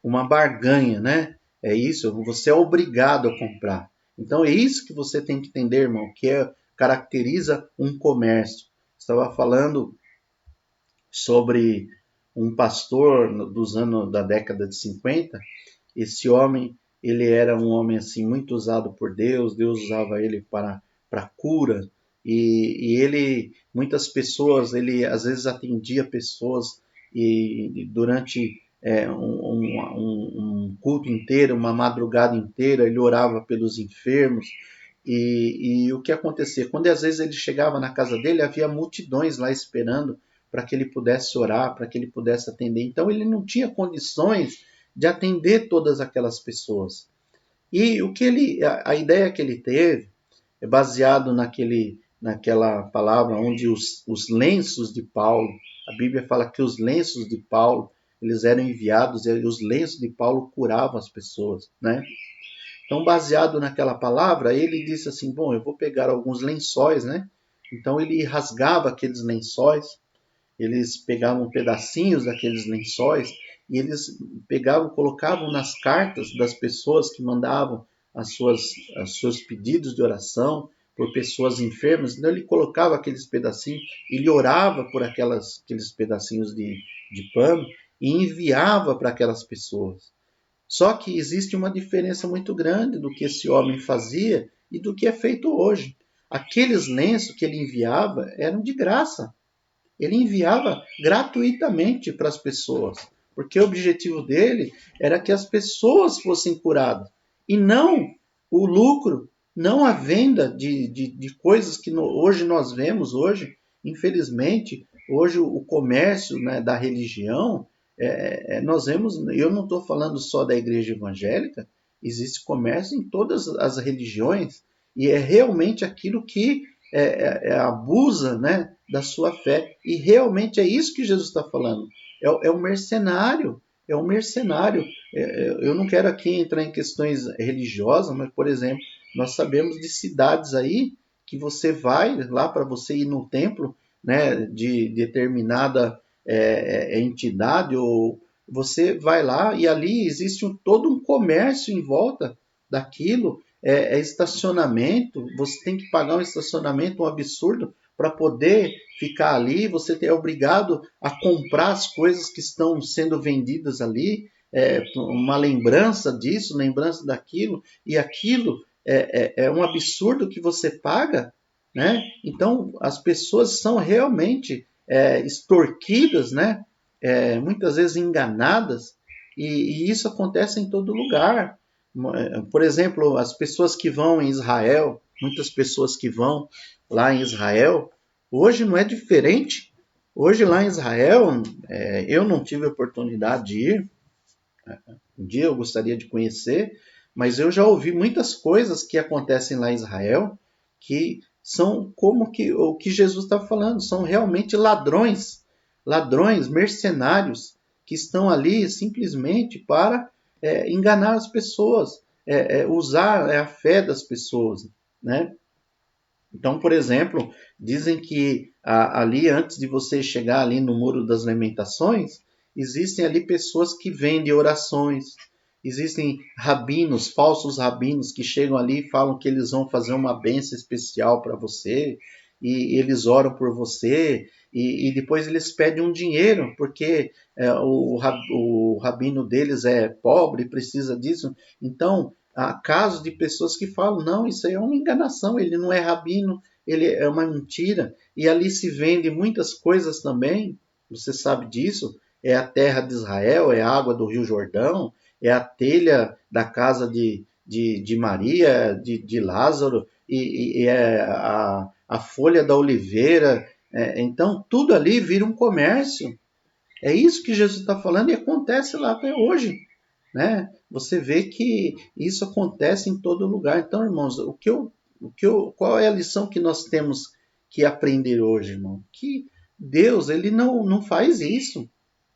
Uma barganha, né? É isso, você é obrigado a comprar. Então é isso que você tem que entender, irmão, que caracteriza um comércio. Estava falando sobre um pastor dos anos da década de 50. Esse homem, ele era um homem assim muito usado por Deus. Deus usava ele para cura, e ele, muitas pessoas, ele às vezes atendia pessoas, e durante um culto inteiro, uma madrugada inteira, ele orava pelos enfermos. E o que acontecia? Quando às vezes ele chegava na casa dele, havia multidões lá esperando para que ele pudesse orar, para que ele pudesse atender. Então ele não tinha condições de atender todas aquelas pessoas. E a ideia que ele teve é baseado naquela palavra onde os lenços de Paulo, a Bíblia fala que os lenços de Paulo, eles eram enviados, e os lenços de Paulo curavam as pessoas, né? Então, baseado naquela palavra, ele disse assim, bom, eu vou pegar alguns lençóis, né? Então ele rasgava aqueles lençóis, eles pegavam pedacinhos daqueles lençóis e eles pegavam, colocavam nas cartas das pessoas que mandavam os seus pedidos de oração por pessoas enfermas. Então ele colocava aqueles pedacinhos, ele orava por aqueles pedacinhos de pano e enviava para aquelas pessoas. Só que existe uma diferença muito grande do que esse homem fazia e do que é feito hoje. Aqueles lenços que ele enviava eram de graça. Ele enviava gratuitamente para as pessoas, porque o objetivo dele era que as pessoas fossem curadas, e não o lucro, não a venda de coisas que hoje nós vemos. Hoje, infelizmente, hoje o comércio, né, da religião, nós vemos, eu não estou falando só da igreja evangélica, existe comércio em todas as religiões, e é realmente aquilo que abusa, né, da sua fé. E realmente é isso que Jesus está falando. É um mercenário. É um mercenário. Eu não quero aqui entrar em questões religiosas, mas, por exemplo, nós sabemos de cidades aí que você vai lá para você ir no templo, né, de determinada entidade, ou você vai lá e ali existe todo um comércio em volta daquilo. Estacionamento, você tem que pagar um estacionamento, um absurdo, para poder ficar ali. Você é obrigado a comprar as coisas que estão sendo vendidas ali, uma lembrança disso, lembrança daquilo, e aquilo é um absurdo que você paga, né? Então as pessoas são realmente extorquidas, né? Muitas vezes enganadas, e isso acontece em todo lugar. Por exemplo, as pessoas que vão em Israel, muitas pessoas que vão lá em Israel, hoje não é diferente. Hoje lá em Israel, eu não tive a oportunidade de ir, um dia eu gostaria de conhecer, mas eu já ouvi muitas coisas que acontecem lá em Israel, que são como o que Jesus está falando, são realmente ladrões, mercenários, que estão ali simplesmente para enganar as pessoas, usar a fé das pessoas, né? Então, por exemplo, dizem que ali, antes de você chegar ali no Muro das Lamentações, existem ali pessoas que vendem orações. Existem rabinos, falsos rabinos, que chegam ali e falam que eles vão fazer uma bênção especial para você, e eles oram por você, e depois eles pedem um dinheiro, porque o rabino deles é pobre, precisa disso. Então, há casos de pessoas que falam, não, isso aí é uma enganação, ele não é rabino, ele é uma mentira. E ali se vende muitas coisas também, você sabe disso, é a terra de Israel, é a água do Rio Jordão, é a telha da casa de Maria, de Lázaro, e é a folha da oliveira. Então, tudo ali vira um comércio. É isso que Jesus está falando e acontece lá até hoje, né? Você vê que isso acontece em todo lugar. Então, irmãos, qual é a lição que nós temos que aprender hoje, irmão? Que Deus, ele não faz isso,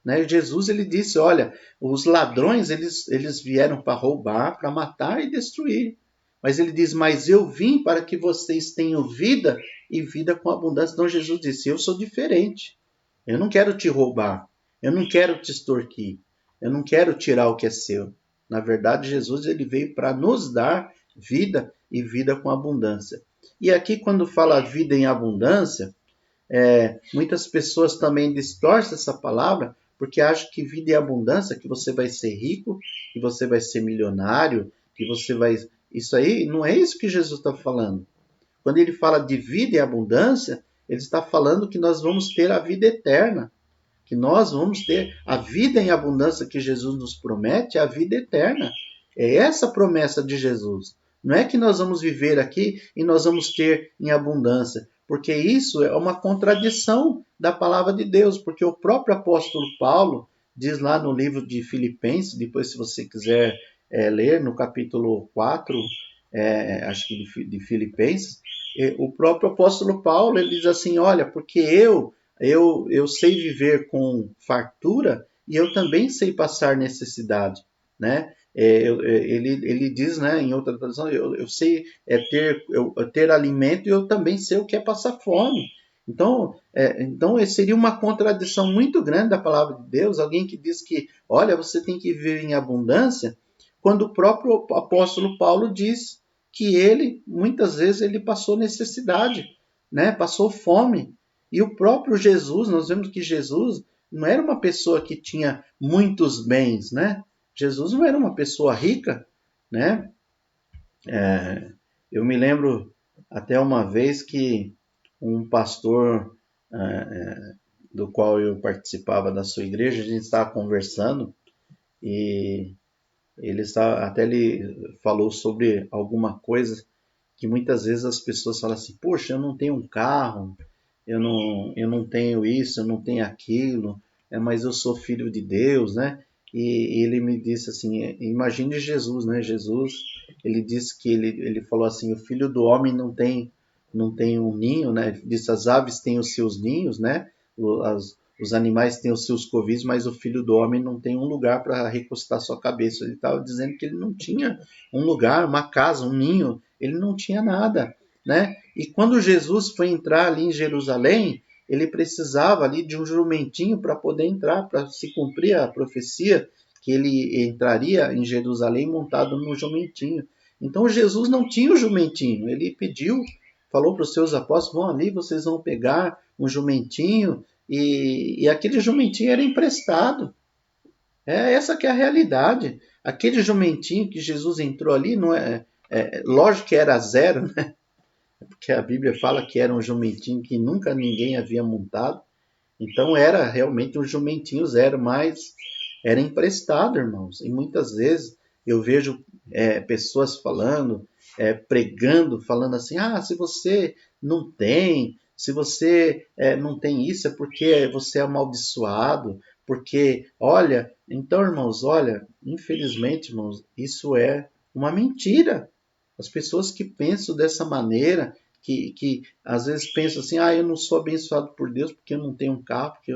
né? Jesus, ele disse, olha, os ladrões, eles vieram para roubar, para matar e destruir. Mas ele diz, mas eu vim para que vocês tenham vida e vida com abundância. Então Jesus disse, eu sou diferente. Eu não quero te roubar. Eu não quero te extorquir. Eu não quero tirar o que é seu. Na verdade, Jesus ele veio para nos dar vida e vida com abundância. E aqui, quando fala vida em abundância, muitas pessoas também distorcem essa palavra porque acham que vida em abundância, que você vai ser rico, que você vai ser milionário, que você vai... Isso aí não é isso que Jesus está falando. Quando ele fala de vida em abundância, ele está falando que nós vamos ter a vida eterna, que nós vamos ter a vida em abundância que Jesus nos promete, a vida eterna. É essa a promessa de Jesus. Não é que nós vamos viver aqui e nós vamos ter em abundância, porque isso é uma contradição da palavra de Deus, porque o próprio apóstolo Paulo diz lá no livro de Filipenses, depois se você quiser ler no capítulo 4, acho que de Filipenses, o próprio apóstolo Paulo ele diz assim, olha, porque eu sei viver com fartura e eu também sei passar necessidade, né? Ele diz, né, em outra tradução, eu sei ter alimento e eu também sei o que é passar fome. Então seria uma contradição muito grande da palavra de Deus, alguém que diz que, olha, você tem que viver em abundância, quando o próprio apóstolo Paulo diz que ele, muitas vezes, ele passou necessidade, né? Passou fome. E o próprio Jesus, nós vemos que Jesus não era uma pessoa que tinha muitos bens, né? Jesus não era uma pessoa rica, né? Eu me lembro até uma vez que um pastor do qual eu participava da sua igreja, a gente estava conversando e ele falou sobre alguma coisa que muitas vezes as pessoas falam assim, poxa, eu não tenho um carro, eu não tenho isso, eu não tenho aquilo, mas eu sou filho de Deus, né? E ele me disse assim, imagine Jesus, né? Jesus, ele disse que ele falou assim, o filho do homem não tem um ninho, né? Ele disse, as aves têm os seus ninhos, né? Os animais têm os seus covis, mas o filho do homem não tem um lugar para recostar sua cabeça. Ele estava dizendo que ele não tinha um lugar, uma casa, um ninho, ele não tinha nada, né? E quando Jesus foi entrar ali em Jerusalém, ele precisava ali de um jumentinho para poder entrar, para se cumprir a profecia que ele entraria em Jerusalém montado no jumentinho. Então Jesus não tinha o jumentinho, ele pediu, falou para os seus apóstolos, vão ali, vocês vão pegar um jumentinho, e aquele jumentinho era emprestado. Essa que é a realidade. Aquele jumentinho que Jesus entrou ali, não lógico que era zero, né? Porque a Bíblia fala que era um jumentinho que nunca ninguém havia montado. Então era realmente um jumentinho zero, mas era emprestado, irmãos. E muitas vezes eu vejo pessoas falando, pregando, falando assim, se você não tem, se você não tem isso, é porque você é amaldiçoado, porque, olha, então, irmãos, olha, infelizmente, irmãos, isso é uma mentira. As pessoas que pensam dessa maneira, que às vezes pensam assim, eu não sou abençoado por Deus porque eu não tenho um carro, porque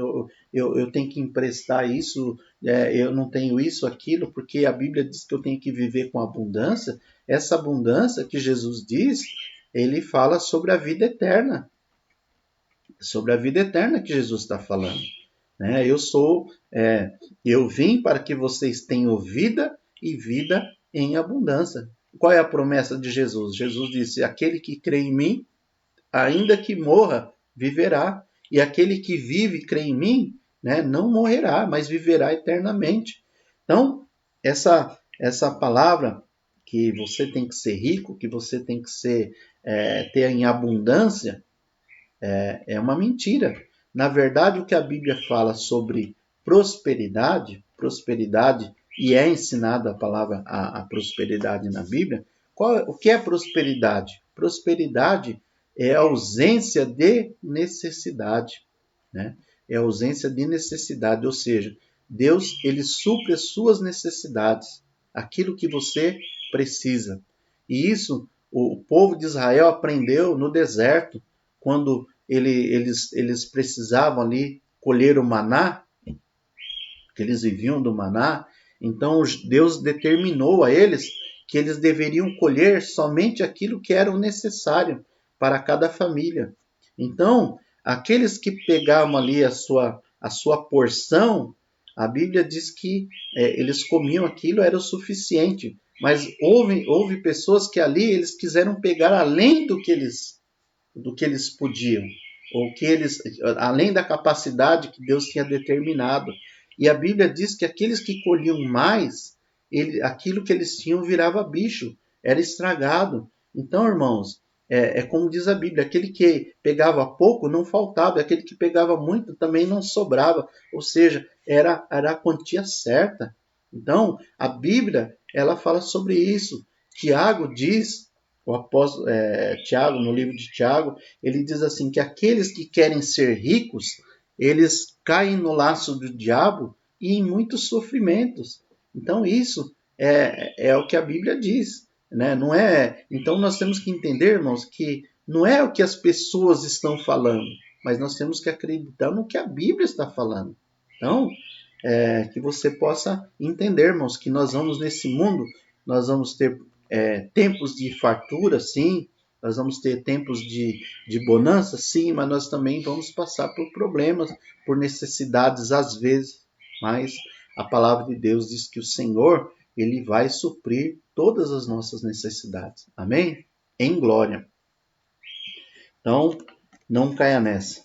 eu tenho que emprestar isso, eu não tenho isso, aquilo, porque a Bíblia diz que eu tenho que viver com abundância. Essa abundância que Jesus diz ele fala sobre a vida eterna. Sobre a vida eterna que Jesus está falando. Né? Eu vim para que vocês tenham vida e vida em abundância. Qual é a promessa de Jesus? Jesus disse, aquele que crê em mim, ainda que morra, viverá. E aquele que vive e crê em mim, né, não morrerá, mas viverá eternamente. Então, essa palavra que você tem que ser rico, que você tem que ter em abundância, é uma mentira. Na verdade, o que a Bíblia fala sobre prosperidade, e é ensinada a palavra a prosperidade na Bíblia, o que é prosperidade? Prosperidade é a ausência de necessidade, né? É a ausência de necessidade, ou seja, Deus ele supre as suas necessidades, aquilo que você precisa. E isso o povo de Israel aprendeu no deserto, quando eles precisavam ali colher o maná, que eles viviam do maná. Então Deus determinou a eles que eles deveriam colher somente aquilo que era o necessário para cada família. Então, aqueles que pegavam ali a sua porção, a Bíblia diz que eles comiam aquilo, era o suficiente. Mas houve pessoas que ali eles quiseram pegar além do que eles podiam, ou que além da capacidade que Deus tinha determinado. E a Bíblia diz que aqueles que colhiam mais, aquilo que eles tinham virava bicho, era estragado. Então, irmãos, como diz a Bíblia, aquele que pegava pouco não faltava, aquele que pegava muito também não sobrava, ou seja, era a quantia certa. Então, a Bíblia, ela fala sobre isso. Tiago diz, o apóstolo Tiago, no livro de Tiago, ele diz assim, que aqueles que querem ser ricos, eles caem no laço do diabo e em muitos sofrimentos. Então, isso é o que a Bíblia diz. Né? Não é. Então, nós temos que entender, irmãos, que não é o que as pessoas estão falando, mas nós temos que acreditar no que a Bíblia está falando. Então, que você possa entender, irmãos, que nós vamos nesse mundo, nós vamos ter tempos de fartura, sim, nós vamos ter tempos de bonança, sim, mas nós também vamos passar por problemas, por necessidades às vezes, mas a palavra de Deus diz que o Senhor, ele vai suprir todas as nossas necessidades, amém? Em glória. Então, não caia nessa,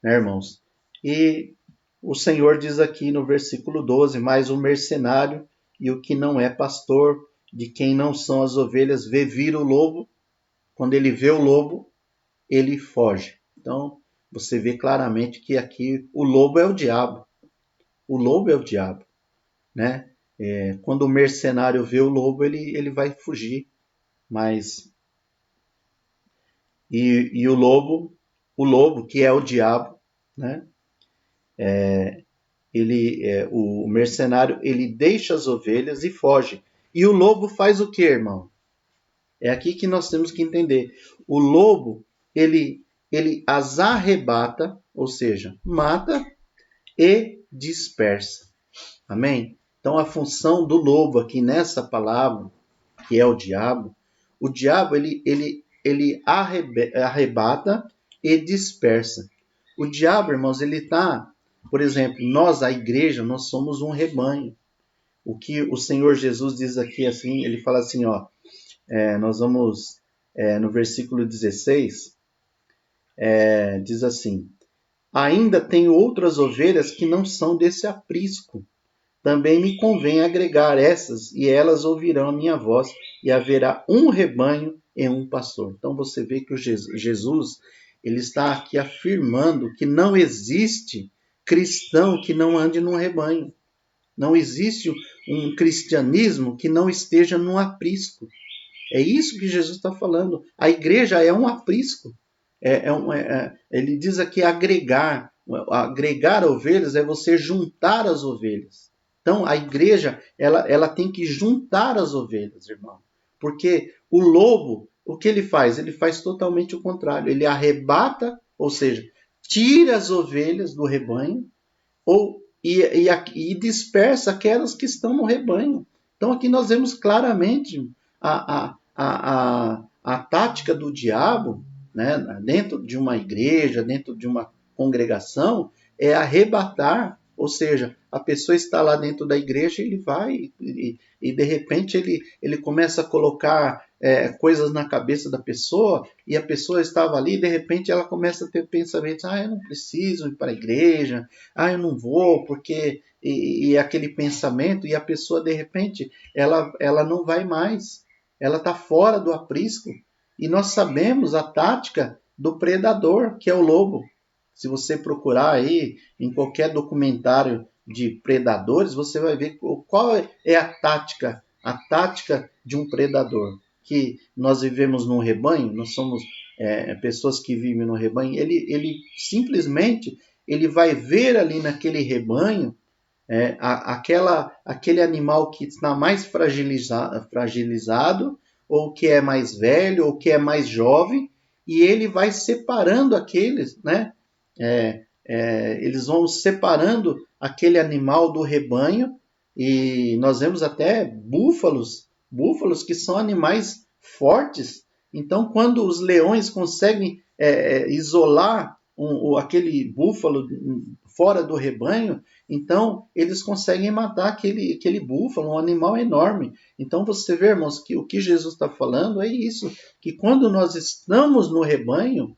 né, irmãos? E o Senhor diz aqui no versículo 12, mas o mercenário e o que não é pastor, de quem não são as ovelhas, vê vir o lobo. Quando ele vê o lobo, ele foge. Então, você vê claramente que aqui o lobo é o diabo. O lobo é o diabo, né? Quando o mercenário vê o lobo, ele vai fugir. Mas e o lobo que é o diabo, né? O mercenário ele deixa as ovelhas e foge. E o lobo faz o que, irmão? É aqui que nós temos que entender. O lobo ele as arrebata, ou seja, mata e dispersa. Amém? Então a função do lobo aqui nessa palavra, que é o diabo ele arrebata e dispersa. O diabo, irmãos, ele está, por exemplo, nós, a igreja, nós somos um rebanho. O que o Senhor Jesus diz aqui, assim, ele fala assim, ó, nós vamos, no versículo 16, diz assim, ainda tenho outras ovelhas que não são desse aprisco. Também me convém agregar essas, e elas ouvirão a minha voz, e haverá um rebanho e um pastor. Então você vê que o Jesus ele está aqui afirmando que não existe cristão que não ande num rebanho. Não existe um cristianismo que não esteja num aprisco. É isso que Jesus está falando. A igreja é um aprisco. Ele diz aqui agregar. Agregar ovelhas é você juntar as ovelhas. Então, a igreja ela tem que juntar as ovelhas, irmão. Porque o lobo, o que ele faz? Ele faz totalmente o contrário. Ele arrebata, ou seja, tira as ovelhas do rebanho e dispersa aquelas que estão no rebanho. Então, aqui nós vemos claramente tática do diabo, né, dentro de uma igreja, dentro de uma congregação, é arrebatar, ou seja, a pessoa está lá dentro da igreja, ele vai e de repente ele começa a colocar coisas na cabeça da pessoa, e a pessoa estava ali, e de repente ela começa a ter pensamentos, eu não preciso ir para a igreja, eu não vou, porque... E aquele pensamento, e a pessoa de repente, ela não vai mais, ela está fora do aprisco, e nós sabemos a tática do predador, que é o lobo. Se você procurar aí em qualquer documentário de predadores, você vai ver qual é a tática de um predador. Que nós vivemos num rebanho, nós somos pessoas que vivem no rebanho, ele simplesmente ele vai ver ali naquele rebanho aquele animal que está mais fragilizado, ou que é mais velho, ou que é mais jovem, e ele vai separando aqueles, né? Eles vão separando aquele animal do rebanho, e nós vemos até búfalos que são animais fortes. Então, quando os leões conseguem isolar aquele búfalo fora do rebanho, então eles conseguem matar aquele búfalo, um animal enorme. Então você vê, irmãos, que o que Jesus está falando é isso, que quando nós estamos no rebanho,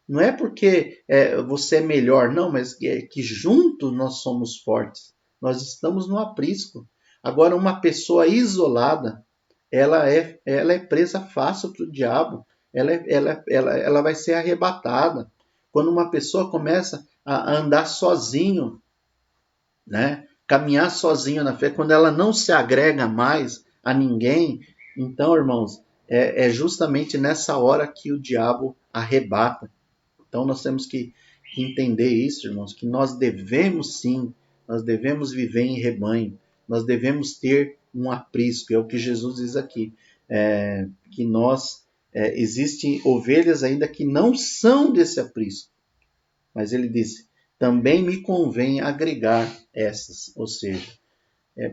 não é porque você é melhor, não, mas é que juntos nós somos fortes. Nós estamos no aprisco. Agora, uma pessoa isolada, ela é presa fácil para o diabo. Ela vai ser arrebatada. Quando uma pessoa começa a andar sozinho, né? Caminhar sozinho na fé, quando ela não se agrega mais a ninguém, então, irmãos, é justamente nessa hora que o diabo arrebata. Então nós temos que entender isso, irmãos, que nós devemos sim, nós devemos viver em rebanho, nós devemos ter um aprisco, é o que Jesus diz aqui, que existem ovelhas ainda que não são desse aprisco, mas ele disse, também me convém agregar essas, ou seja,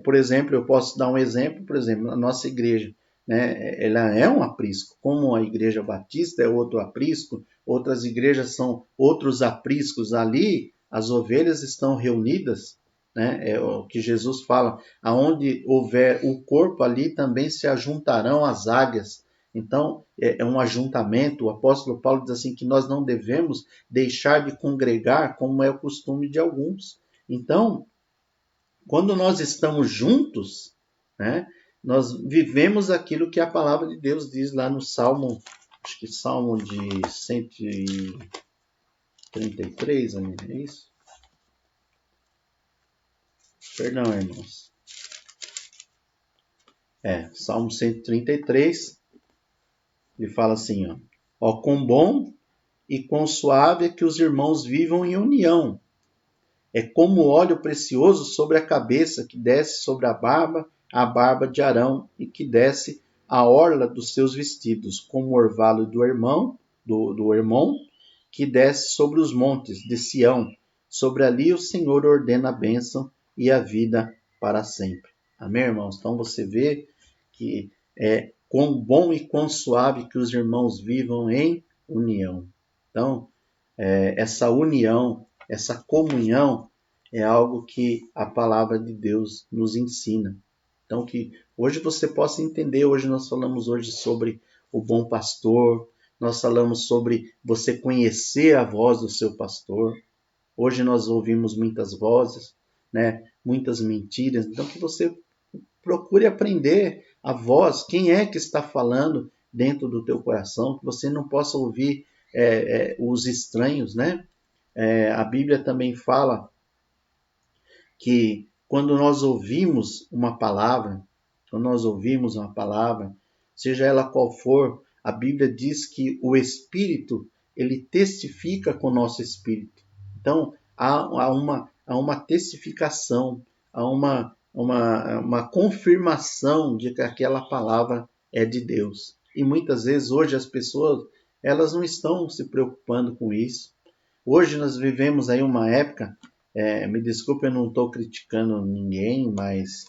por exemplo, eu posso dar um exemplo, por exemplo, a nossa igreja, né, ela é um aprisco, como a igreja batista é outro aprisco, outras igrejas são outros apriscos, ali as ovelhas estão reunidas, né, é o que Jesus fala, aonde houver o corpo, ali também se ajuntarão as águias. Então, é um ajuntamento. O apóstolo Paulo diz assim, que nós não devemos deixar de congregar, como é o costume de alguns. Então, quando nós estamos juntos, né, nós vivemos aquilo que a palavra de Deus diz lá no Salmo, acho que Salmo de 133, é isso? Perdão, irmãos. Salmo 133, ele fala assim, ó, quão bom e quão suave é que os irmãos vivam em união. É como óleo precioso sobre a cabeça, que desce sobre a barba de Arão, e que desce a orla dos seus vestidos, como o orvalho do Hermon, que desce sobre os montes de Sião. Sobre ali o Senhor ordena a bênção e a vida para sempre. Amém, irmãos? Então você vê que é quão bom e quão suave que os irmãos vivam em união. Então, essa união, essa comunhão é algo que a palavra de Deus nos ensina. Então, que hoje você possa entender, hoje nós falamos hoje sobre o bom pastor, nós falamos sobre você conhecer a voz do seu pastor. Hoje nós ouvimos muitas vozes, né? Muitas mentiras. Então, que você procure aprender a voz, quem é que está falando dentro do teu coração, que você não possa ouvir os estranhos, né? A Bíblia também fala que quando nós ouvimos uma palavra, seja ela qual for, a Bíblia diz que o Espírito, ele testifica com o nosso Espírito. Então, há uma testificação, há uma confirmação de que aquela palavra é de Deus. E muitas vezes, hoje, as pessoas, elas não estão se preocupando com isso. Hoje nós vivemos aí uma época, me desculpe, eu não estou criticando ninguém, mas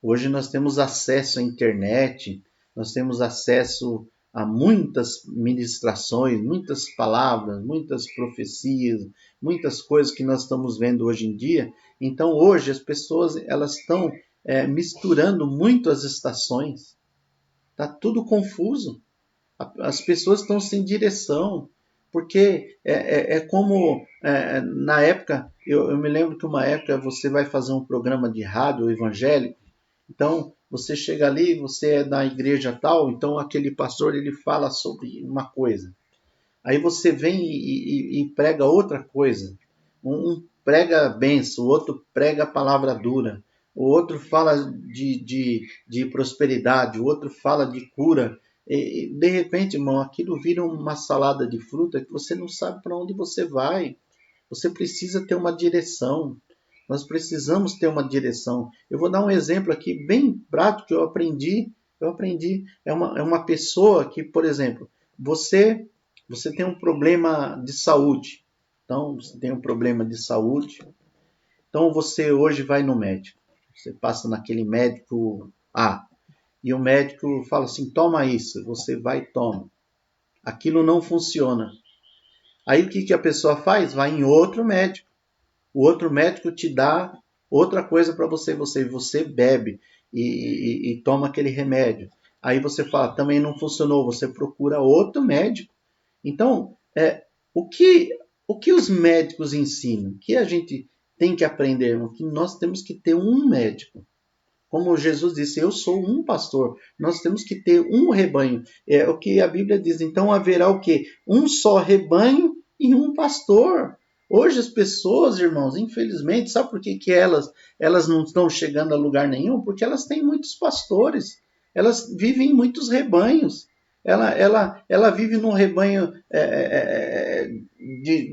hoje nós temos acesso à internet, nós temos acesso a muitas ministrações, muitas palavras, muitas profecias, muitas coisas que nós estamos vendo hoje em dia. Então hoje as pessoas elas estão misturando muito as estações. Está tudo confuso. As pessoas estão sem direção. Porque é como na época, eu me lembro que uma época você vai fazer um programa de rádio evangélico, então você chega ali, você é da igreja tal, então aquele pastor ele fala sobre uma coisa. Aí você vem e prega outra coisa. Um prega a benção, o outro prega a palavra dura, o outro fala de prosperidade, o outro fala de cura. E, de repente, irmão, aquilo vira uma salada de fruta que você não sabe para onde você vai. Você precisa ter uma direção. Nós precisamos ter uma direção. Eu vou dar um exemplo aqui bem prático que eu aprendi. É uma pessoa que, por exemplo, você tem um problema de saúde. Então, você tem um problema de saúde. Então, você hoje vai no médico. Você passa naquele médico A. E o médico fala assim, toma isso. Você vai e toma. Aquilo não funciona. Aí o que a pessoa faz? Vai em outro médico. O outro médico te dá outra coisa para você bebe e toma aquele remédio. Aí você fala, também não funcionou, você procura outro médico. Então, o que os médicos ensinam? O que a gente tem que aprender? Que nós temos que ter um médico. Como Jesus disse, eu sou um pastor. Nós temos que ter um rebanho. É o que a Bíblia diz. Então haverá o quê? Um só rebanho e um pastor. Hoje as pessoas, irmãos, infelizmente, sabe por que elas não estão chegando a lugar nenhum? Porque elas têm muitos pastores. Elas vivem em muitos rebanhos. Ela vive num rebanho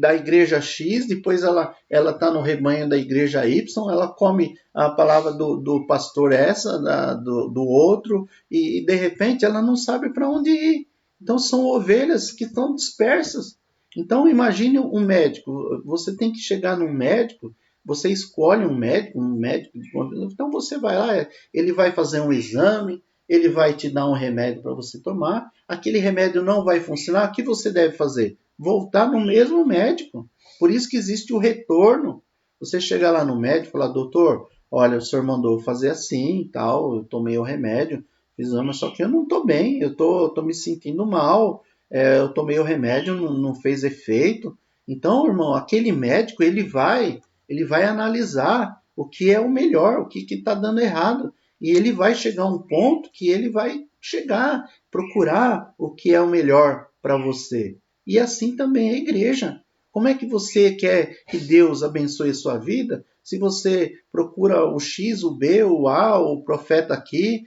da igreja X, depois ela está no rebanho da igreja Y, ela come a palavra do pastor essa, do outro, e de repente ela não sabe para onde ir. Então são ovelhas que estão dispersas. Então imagine um médico, você tem que chegar num médico, você escolhe um médico, então você vai lá, ele vai fazer um exame, ele vai te dar um remédio para você tomar, aquele remédio não vai funcionar, o que você deve fazer? Voltar no mesmo médico. Por isso que existe o retorno. Você chega lá no médico e fala, doutor, olha, o senhor mandou fazer assim e tal, eu tomei o remédio, fiz mas só que eu não estou bem, eu tô me sentindo mal, eu tomei o remédio, não fez efeito. Então, irmão, aquele médico, ele vai analisar o que é o melhor, o que está dando errado. E ele vai chegar a um ponto que ele vai procurar o que é o melhor para você. E assim também a igreja. Como é que você quer que Deus abençoe a sua vida se você procura o X, o B, o A, o profeta aqui,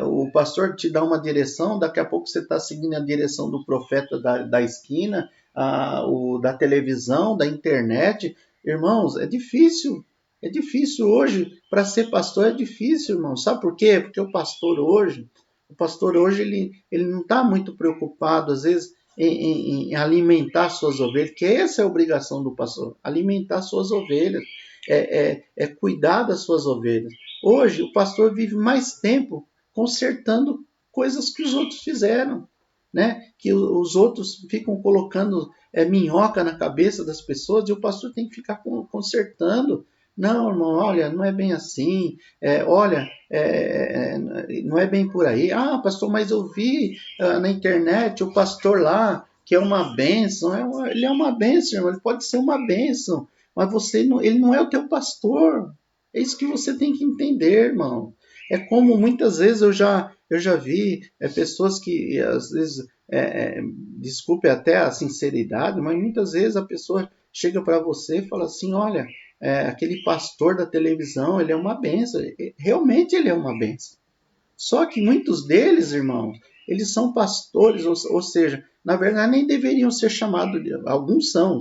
o pastor te dá uma direção, daqui a pouco você está seguindo a direção do profeta da esquina, da televisão, da internet. Irmãos, é difícil. É difícil hoje, para ser pastor é difícil, irmão. Sabe por quê? Porque o pastor hoje ele não está muito preocupado, às vezes, em alimentar suas ovelhas, que essa é a obrigação do pastor, alimentar suas ovelhas, cuidar das suas ovelhas. Hoje, o pastor vive mais tempo consertando coisas que os outros fizeram, né? Que os outros ficam colocando minhoca na cabeça das pessoas e o pastor tem que ficar consertando. Não, irmão, olha, não é bem assim. Não é bem por aí. Ah, pastor, mas eu vi na internet o pastor lá, que é uma bênção. Ele é uma bênção, irmão, ele pode ser uma bênção, mas ele não é o teu pastor. É isso que você tem que entender, irmão. É como muitas vezes eu já vi pessoas que, às vezes, desculpe até a sinceridade, mas muitas vezes a pessoa chega para você e fala assim, olha, aquele pastor da televisão, ele é uma benção. Realmente ele é uma benção. Só que muitos deles, irmãos, eles são pastores, ou seja, na verdade nem deveriam ser chamados, alguns são,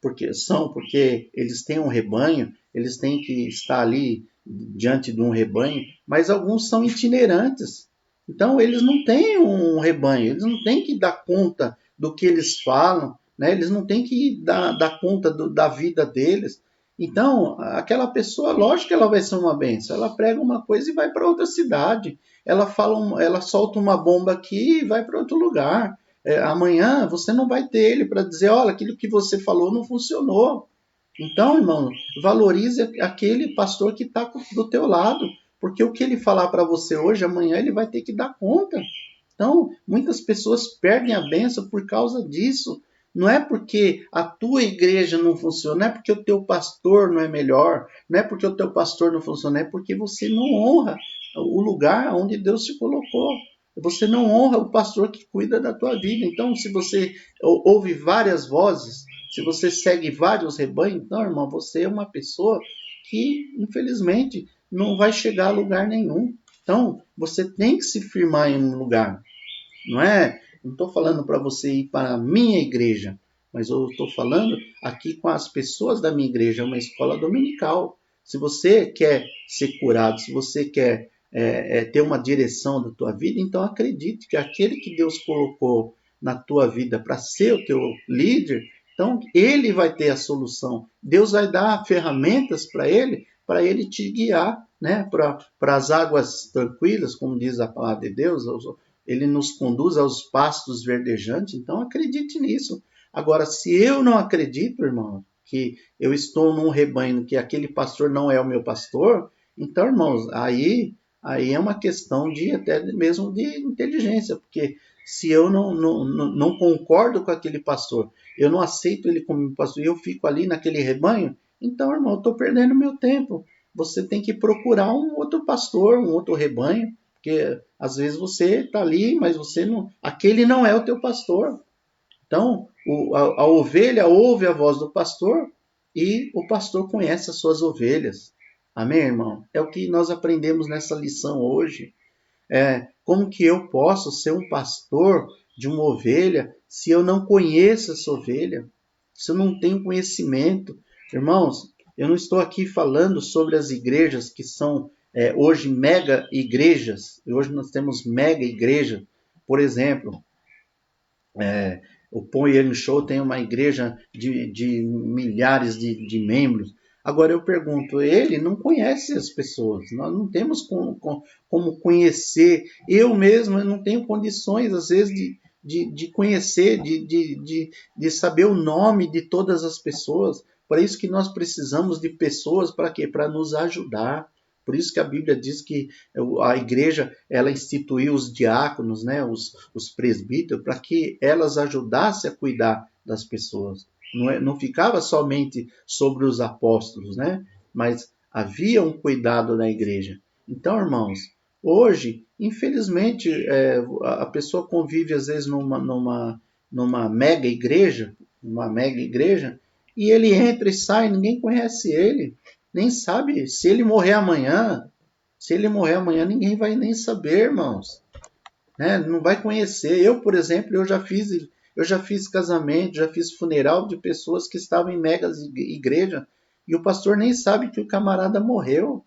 porque eles têm um rebanho, eles têm que estar ali diante de um rebanho, mas alguns são itinerantes. Então eles não têm um rebanho, eles não têm que dar conta do que eles falam, né? Eles não têm que dar conta da vida deles. Então, aquela pessoa, lógico que ela vai ser uma bênção. Ela prega uma coisa e vai para outra cidade. Ela ela solta uma bomba aqui e vai para outro lugar. Amanhã você não vai ter ele para dizer, olha, aquilo que você falou não funcionou. Então, irmão, valorize aquele pastor que está do teu lado, porque o que ele falar para você hoje, amanhã ele vai ter que dar conta. Então, muitas pessoas perdem a bênção por causa disso. Não é porque a tua igreja não funciona, não é porque o teu pastor não é melhor, não é porque o teu pastor não funciona, é porque você não honra o lugar onde Deus te colocou. Você não honra o pastor que cuida da tua vida. Então, se você ouve várias vozes, se você segue vários rebanhos, então, irmão, você é uma pessoa que, infelizmente, não vai chegar a lugar nenhum. Então, você tem que se firmar em um lugar. Não é? Não estou falando para você ir para a minha igreja, mas eu estou falando aqui com as pessoas da minha igreja, uma escola dominical. Se você quer ser curado, se você quer ter uma direção da tua vida, então acredite que aquele que Deus colocou na tua vida para ser o teu líder, então ele vai ter a solução. Deus vai dar ferramentas para ele te guiar, né, para as águas tranquilas, como diz a palavra de Deus. Ele nos conduz aos pastos verdejantes, então acredite nisso. Agora, se eu não acredito, irmão, que eu estou num rebanho, que aquele pastor não é o meu pastor, então, irmãos, aí é uma questão de até mesmo de inteligência, porque se eu não concordo com aquele pastor, eu não aceito ele como pastor, e eu fico ali naquele rebanho, então, irmão, eu estou perdendo meu tempo. Você tem que procurar um outro pastor, um outro rebanho, porque às vezes você está ali, mas você não. Aquele não é o teu pastor. Então, a ovelha ouve a voz do pastor e o pastor conhece as suas ovelhas. Amém, irmão? É o que nós aprendemos nessa lição hoje. Como que eu posso ser um pastor de uma ovelha se eu não conheço essa ovelha? Se eu não tenho conhecimento? Irmãos, eu não estou aqui falando sobre as igrejas que são hoje mega igrejas. Hoje nós temos mega igreja. Por exemplo, o Power Show tem uma igreja de milhares de membros. Agora eu pergunto, ele não conhece as pessoas, nós não temos como conhecer. Eu mesmo não tenho condições, às vezes, de conhecer, de saber o nome de todas as pessoas. Por isso que nós precisamos de pessoas para quê? Para nos ajudar. Por isso que a Bíblia diz que a igreja ela instituiu os diáconos, né, os presbíteros, para que elas ajudassem a cuidar das pessoas. Não ficava somente sobre os apóstolos, né, mas havia um cuidado na igreja. Então, irmãos, hoje, infelizmente, a pessoa convive às vezes numa mega igreja, e ele entra e sai, ninguém conhece ele. Nem sabe. Se ele morrer amanhã, ninguém vai nem saber, irmãos. Né? Não vai conhecer. Eu, por exemplo, eu já fiz casamento, já fiz funeral de pessoas que estavam em megas igreja e o pastor nem sabe que o camarada morreu.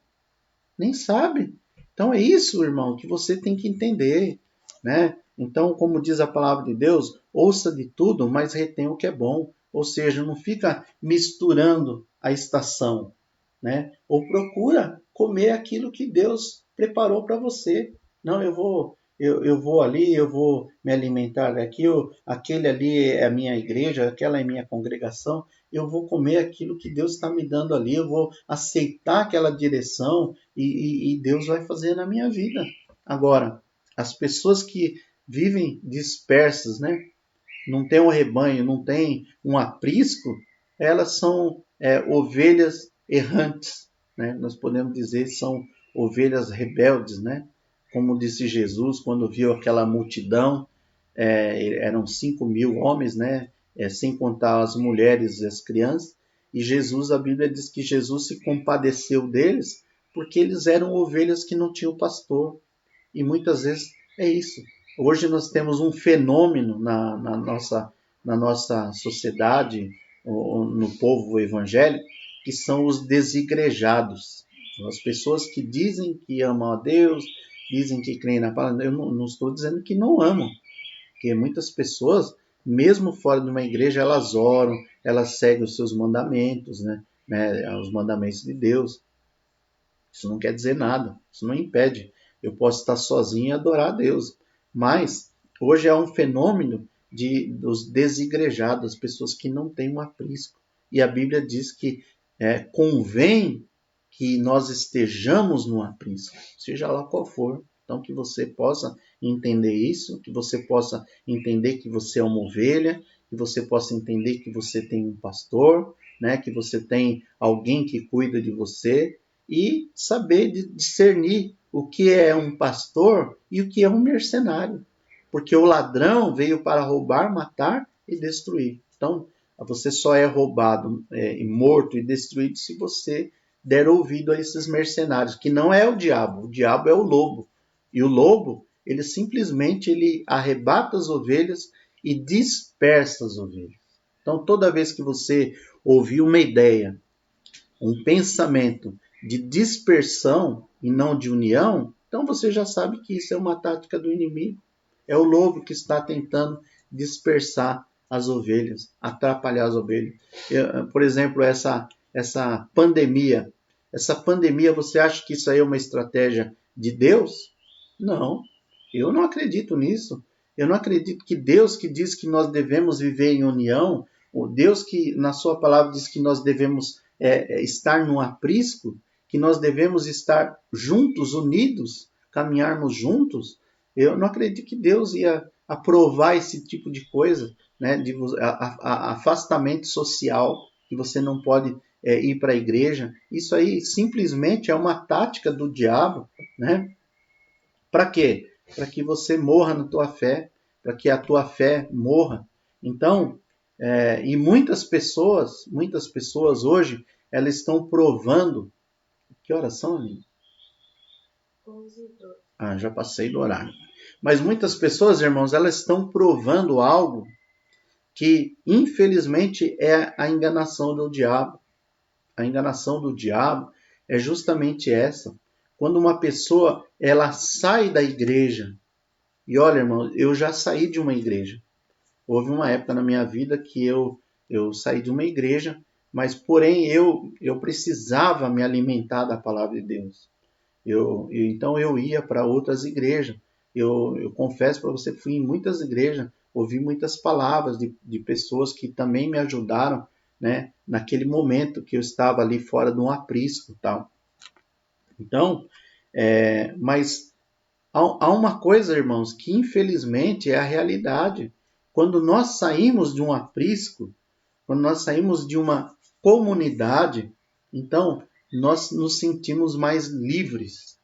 Nem sabe. Então é isso, irmão, que você tem que entender, né? Então, como diz a palavra de Deus, ouça de tudo, mas retém o que é bom. Ou seja, não fica misturando a estação, né? Ou procura comer aquilo que Deus preparou para você. Não, eu vou ali, eu vou me alimentar daqui, aquele ali é a minha igreja, aquela é a minha congregação, eu vou comer aquilo que Deus está me dando ali, eu vou aceitar aquela direção e Deus vai fazer na minha vida. Agora, as pessoas que vivem dispersas, né? Não tem um rebanho, não tem um aprisco, elas são ovelhas errantes, né? Nós podemos dizer são ovelhas rebeldes, né? Como disse Jesus quando viu aquela multidão, eram 5.000 homens, né? Sem contar as mulheres e as crianças, e Jesus, a Bíblia diz que Jesus se compadeceu deles porque eles eram ovelhas que não tinham pastor. E muitas vezes é isso. Hoje nós temos um fenômeno na nossa sociedade, no povo evangélico, que são os desigrejados. As pessoas que dizem que amam a Deus, dizem que creem na palavra. Eu não estou dizendo que não amam, porque muitas pessoas, mesmo fora de uma igreja, elas oram, elas seguem os seus mandamentos, né? né, aos mandamentos de Deus. Isso não quer dizer nada, isso não impede. Eu posso estar sozinho e adorar a Deus. Mas hoje é um fenômeno dos desigrejados, as pessoas que não têm um aprisco. E a Bíblia diz que convém que nós estejamos no aprisco, seja lá qual for. Então, que você possa entender isso, que você possa entender que você é uma ovelha, que você possa entender que você tem um pastor, né? Que você tem alguém que cuida de você, e saber discernir o que é um pastor e o que é um mercenário. Porque o ladrão veio para roubar, matar e destruir. Então, você só é roubado, morto e destruído se você der ouvido a esses mercenários, que não é o diabo é o lobo. E o lobo, ele arrebata as ovelhas e dispersa as ovelhas. Então, toda vez que você ouvir uma ideia, um pensamento de dispersão e não de união, então você já sabe que isso é uma tática do inimigo. É o lobo que está tentando dispersar as ovelhas, atrapalhar as ovelhas. Por exemplo, essa pandemia. Essa pandemia, você acha que isso aí é uma estratégia de Deus? Não, eu não acredito nisso. Eu não acredito que Deus, que diz que nós devemos viver em união, o Deus que na sua palavra diz que nós devemos estar no aprisco, que nós devemos estar juntos, unidos, caminharmos juntos, eu não acredito que Deus ia aprovar esse tipo de coisa, né, de afastamento social, que você não pode ir para a igreja. Isso aí simplesmente é uma tática do diabo, né? Para quê? Para que você morra na tua fé, para que a tua fé morra. Então, e muitas pessoas hoje, elas estão provando. Que horas são, Aline? 11h12. Já passei do horário. Mas muitas pessoas, irmãos, elas estão provando algo que, infelizmente, é a enganação do diabo. A enganação do diabo é justamente essa. Quando uma pessoa ela sai da igreja, e olha, irmão, eu já saí de uma igreja. Houve uma época na minha vida que eu saí de uma igreja, mas porém eu precisava me alimentar da palavra de Deus. Então eu ia para outras igrejas. Eu confesso para você que fui em muitas igrejas, ouvi muitas palavras de pessoas que também me ajudaram, né, naquele momento que eu estava ali fora de um aprisco, tal. Então, mas há uma coisa, irmãos, que infelizmente é a realidade. Quando nós saímos de um aprisco, quando nós saímos de uma comunidade, então nós nos sentimos mais livres.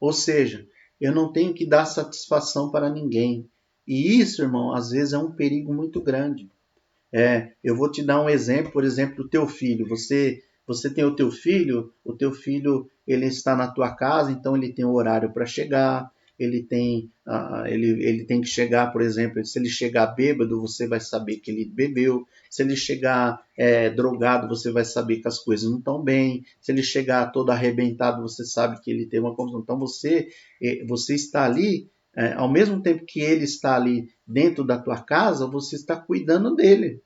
Ou seja, eu não tenho que dar satisfação para ninguém. E isso, irmão, às vezes é um perigo muito grande. Eu vou te dar um exemplo, por exemplo, o teu filho. Você tem o teu filho ele está na tua casa, então ele tem um horário para chegar, ele tem que chegar, por exemplo, se ele chegar bêbado, você vai saber que ele bebeu. Se ele chegar drogado, você vai saber que as coisas não estão bem. Se ele chegar todo arrebentado, você sabe que ele tem uma confusão. Então você está ali, ao mesmo tempo que ele está ali dentro da tua casa, você está cuidando dele.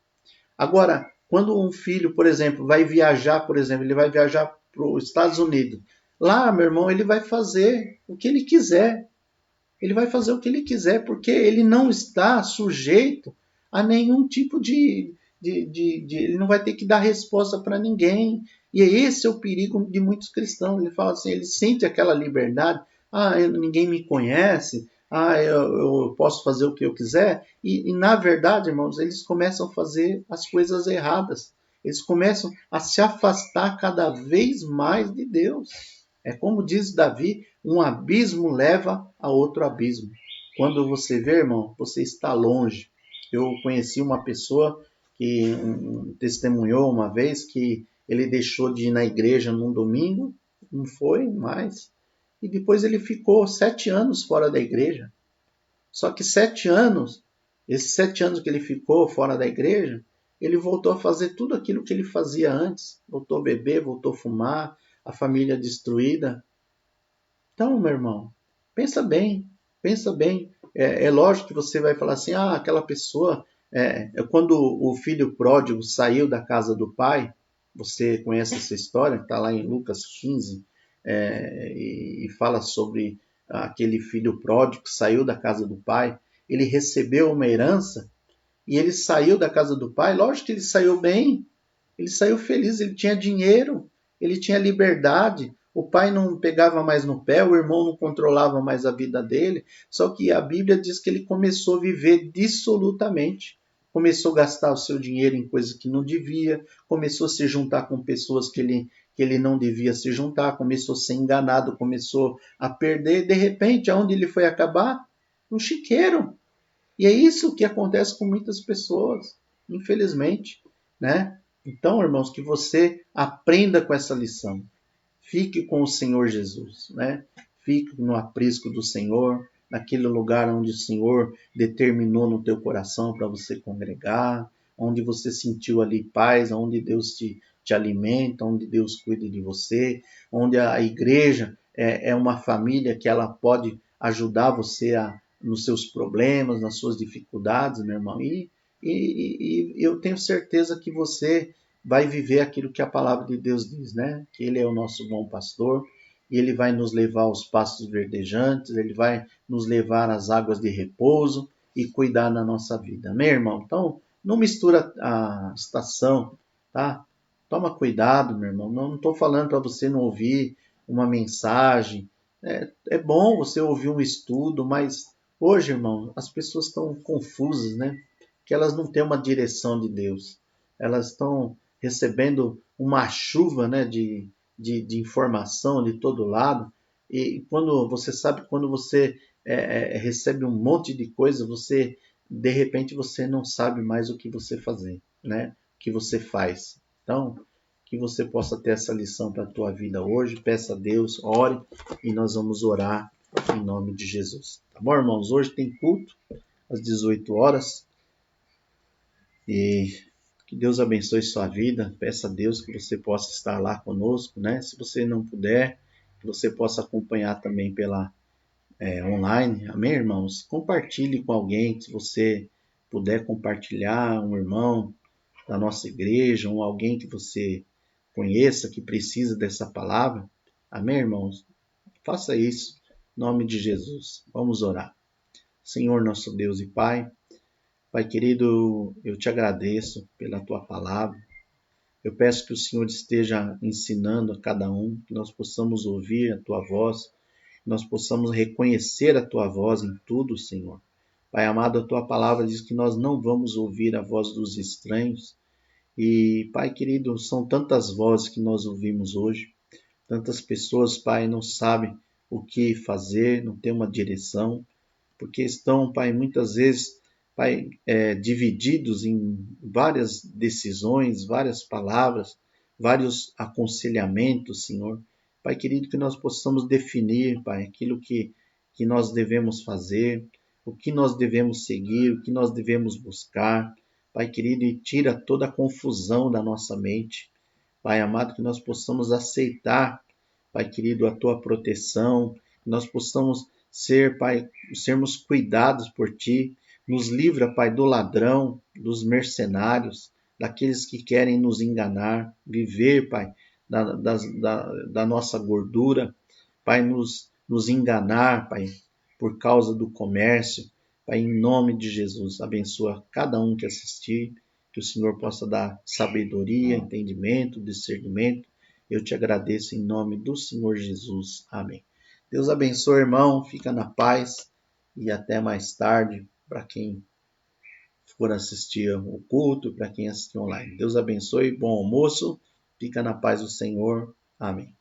Agora, quando um filho, por exemplo, vai viajar, ele vai viajar para os Estados Unidos. Lá, meu irmão, ele vai fazer o que ele quiser. Ele vai fazer o que ele quiser, porque ele não está sujeito a nenhum tipo ele não vai ter que dar resposta para ninguém. E esse é o perigo de muitos cristãos. Ele fala assim, ele sente aquela liberdade. Ninguém me conhece. Eu posso fazer o que eu quiser. E na verdade, irmãos, eles começam a fazer as coisas erradas. Eles começam a se afastar cada vez mais de Deus. É como diz Davi, um abismo leva a outro abismo. Quando você vê, irmão, você está longe. Eu conheci uma pessoa que testemunhou uma vez que ele deixou de ir na igreja num domingo, não foi mais, e depois ele ficou 7 anos fora da igreja. Só que esses 7 anos que ele ficou fora da igreja, ele voltou a fazer tudo aquilo que ele fazia antes. Voltou a beber, voltou a fumar, a família destruída. Então, meu irmão, pensa bem, pensa bem. É lógico que você vai falar assim, aquela pessoa, quando o filho pródigo saiu da casa do pai, Você conhece essa história? Está lá em Lucas 15, e fala sobre aquele filho pródigo que saiu da casa do pai. Ele recebeu uma herança e ele saiu da casa do pai. Lógico que ele saiu bem, ele saiu feliz, ele tinha dinheiro, ele tinha liberdade. O pai não pegava mais no pé, o irmão não controlava mais a vida dele. Só que a Bíblia diz que ele começou a viver dissolutamente. Começou a gastar o seu dinheiro em coisas que não devia, começou a se juntar com pessoas que ele não devia se juntar, começou a ser enganado, começou a perder. De repente, aonde ele foi acabar? No chiqueiro. E é isso que acontece com muitas pessoas, infelizmente, né? Então, irmãos, que você aprenda com essa lição. Fique com o Senhor Jesus, né? Fique no aprisco do Senhor, naquele lugar onde o Senhor determinou no teu coração para você congregar, onde você sentiu ali paz, onde Deus te alimenta, onde Deus cuida de você, onde a igreja é uma família que ela pode ajudar você nos seus problemas, nas suas dificuldades, meu irmão. E eu tenho certeza que você vai viver aquilo que a palavra de Deus diz, né? Que Ele é o nosso bom pastor e Ele vai nos levar aos pastos verdejantes, Ele vai nos levar às águas de repouso e cuidar da nossa vida, meu irmão? Então, não mistura a estação, tá? Toma cuidado, meu irmão. Não estou falando para você não ouvir uma mensagem. É bom você ouvir um estudo, mas hoje, irmão, as pessoas estão confusas, né? Que elas não têm uma direção de Deus. Elas estão recebendo uma chuva, né, de informação de todo lado. E quando você sabe, quando você recebe um monte de coisa, você de repente você não sabe mais o que você fazer, né? O que você faz. Então, que você possa ter essa lição para a tua vida hoje. Peça a Deus, ore e nós vamos orar em nome de Jesus. Tá bom, irmãos? Hoje tem culto às 18 horas e que Deus abençoe sua vida. Peça a Deus que você possa estar lá conosco, né? Se você não puder, que você possa acompanhar também pela online. Amém, irmãos? Compartilhe com alguém, se você puder compartilhar, um irmão da nossa igreja, ou alguém que você conheça que precisa dessa palavra. Amém, irmãos? Faça isso em nome de Jesus. Vamos orar. Senhor, nosso Deus e Pai, Pai querido, eu te agradeço pela tua palavra. Eu peço que o Senhor esteja ensinando a cada um, que nós possamos ouvir a tua voz, que nós possamos reconhecer a tua voz em tudo, Senhor. Pai amado, a tua palavra diz que nós não vamos ouvir a voz dos estranhos. E, Pai querido, são tantas vozes que nós ouvimos hoje. Tantas pessoas, Pai, não sabem o que fazer, não têm uma direção, porque estão, Pai, muitas vezes, Pai, divididos em várias decisões, várias palavras, vários aconselhamentos, Senhor. Pai querido, que nós possamos definir, Pai, aquilo que nós devemos fazer, o que nós devemos seguir, o que nós devemos buscar. Pai querido, e tira toda a confusão da nossa mente. Pai amado, que nós possamos aceitar, Pai querido, a tua proteção, que nós possamos ser, Pai, sermos cuidados por ti. Nos livra, Pai, do ladrão, dos mercenários, daqueles que querem nos enganar, viver, Pai, da nossa gordura, Pai, nos enganar, Pai, por causa do comércio. Pai, em nome de Jesus, abençoa cada um que assistir, que o Senhor possa dar sabedoria, entendimento, discernimento. Eu te agradeço em nome do Senhor Jesus. Amém. Deus abençoe, irmão. Fica na paz e até mais tarde para quem for assistir o culto, para quem assistir online. Deus abençoe, bom almoço. Fica na paz do Senhor. Amém.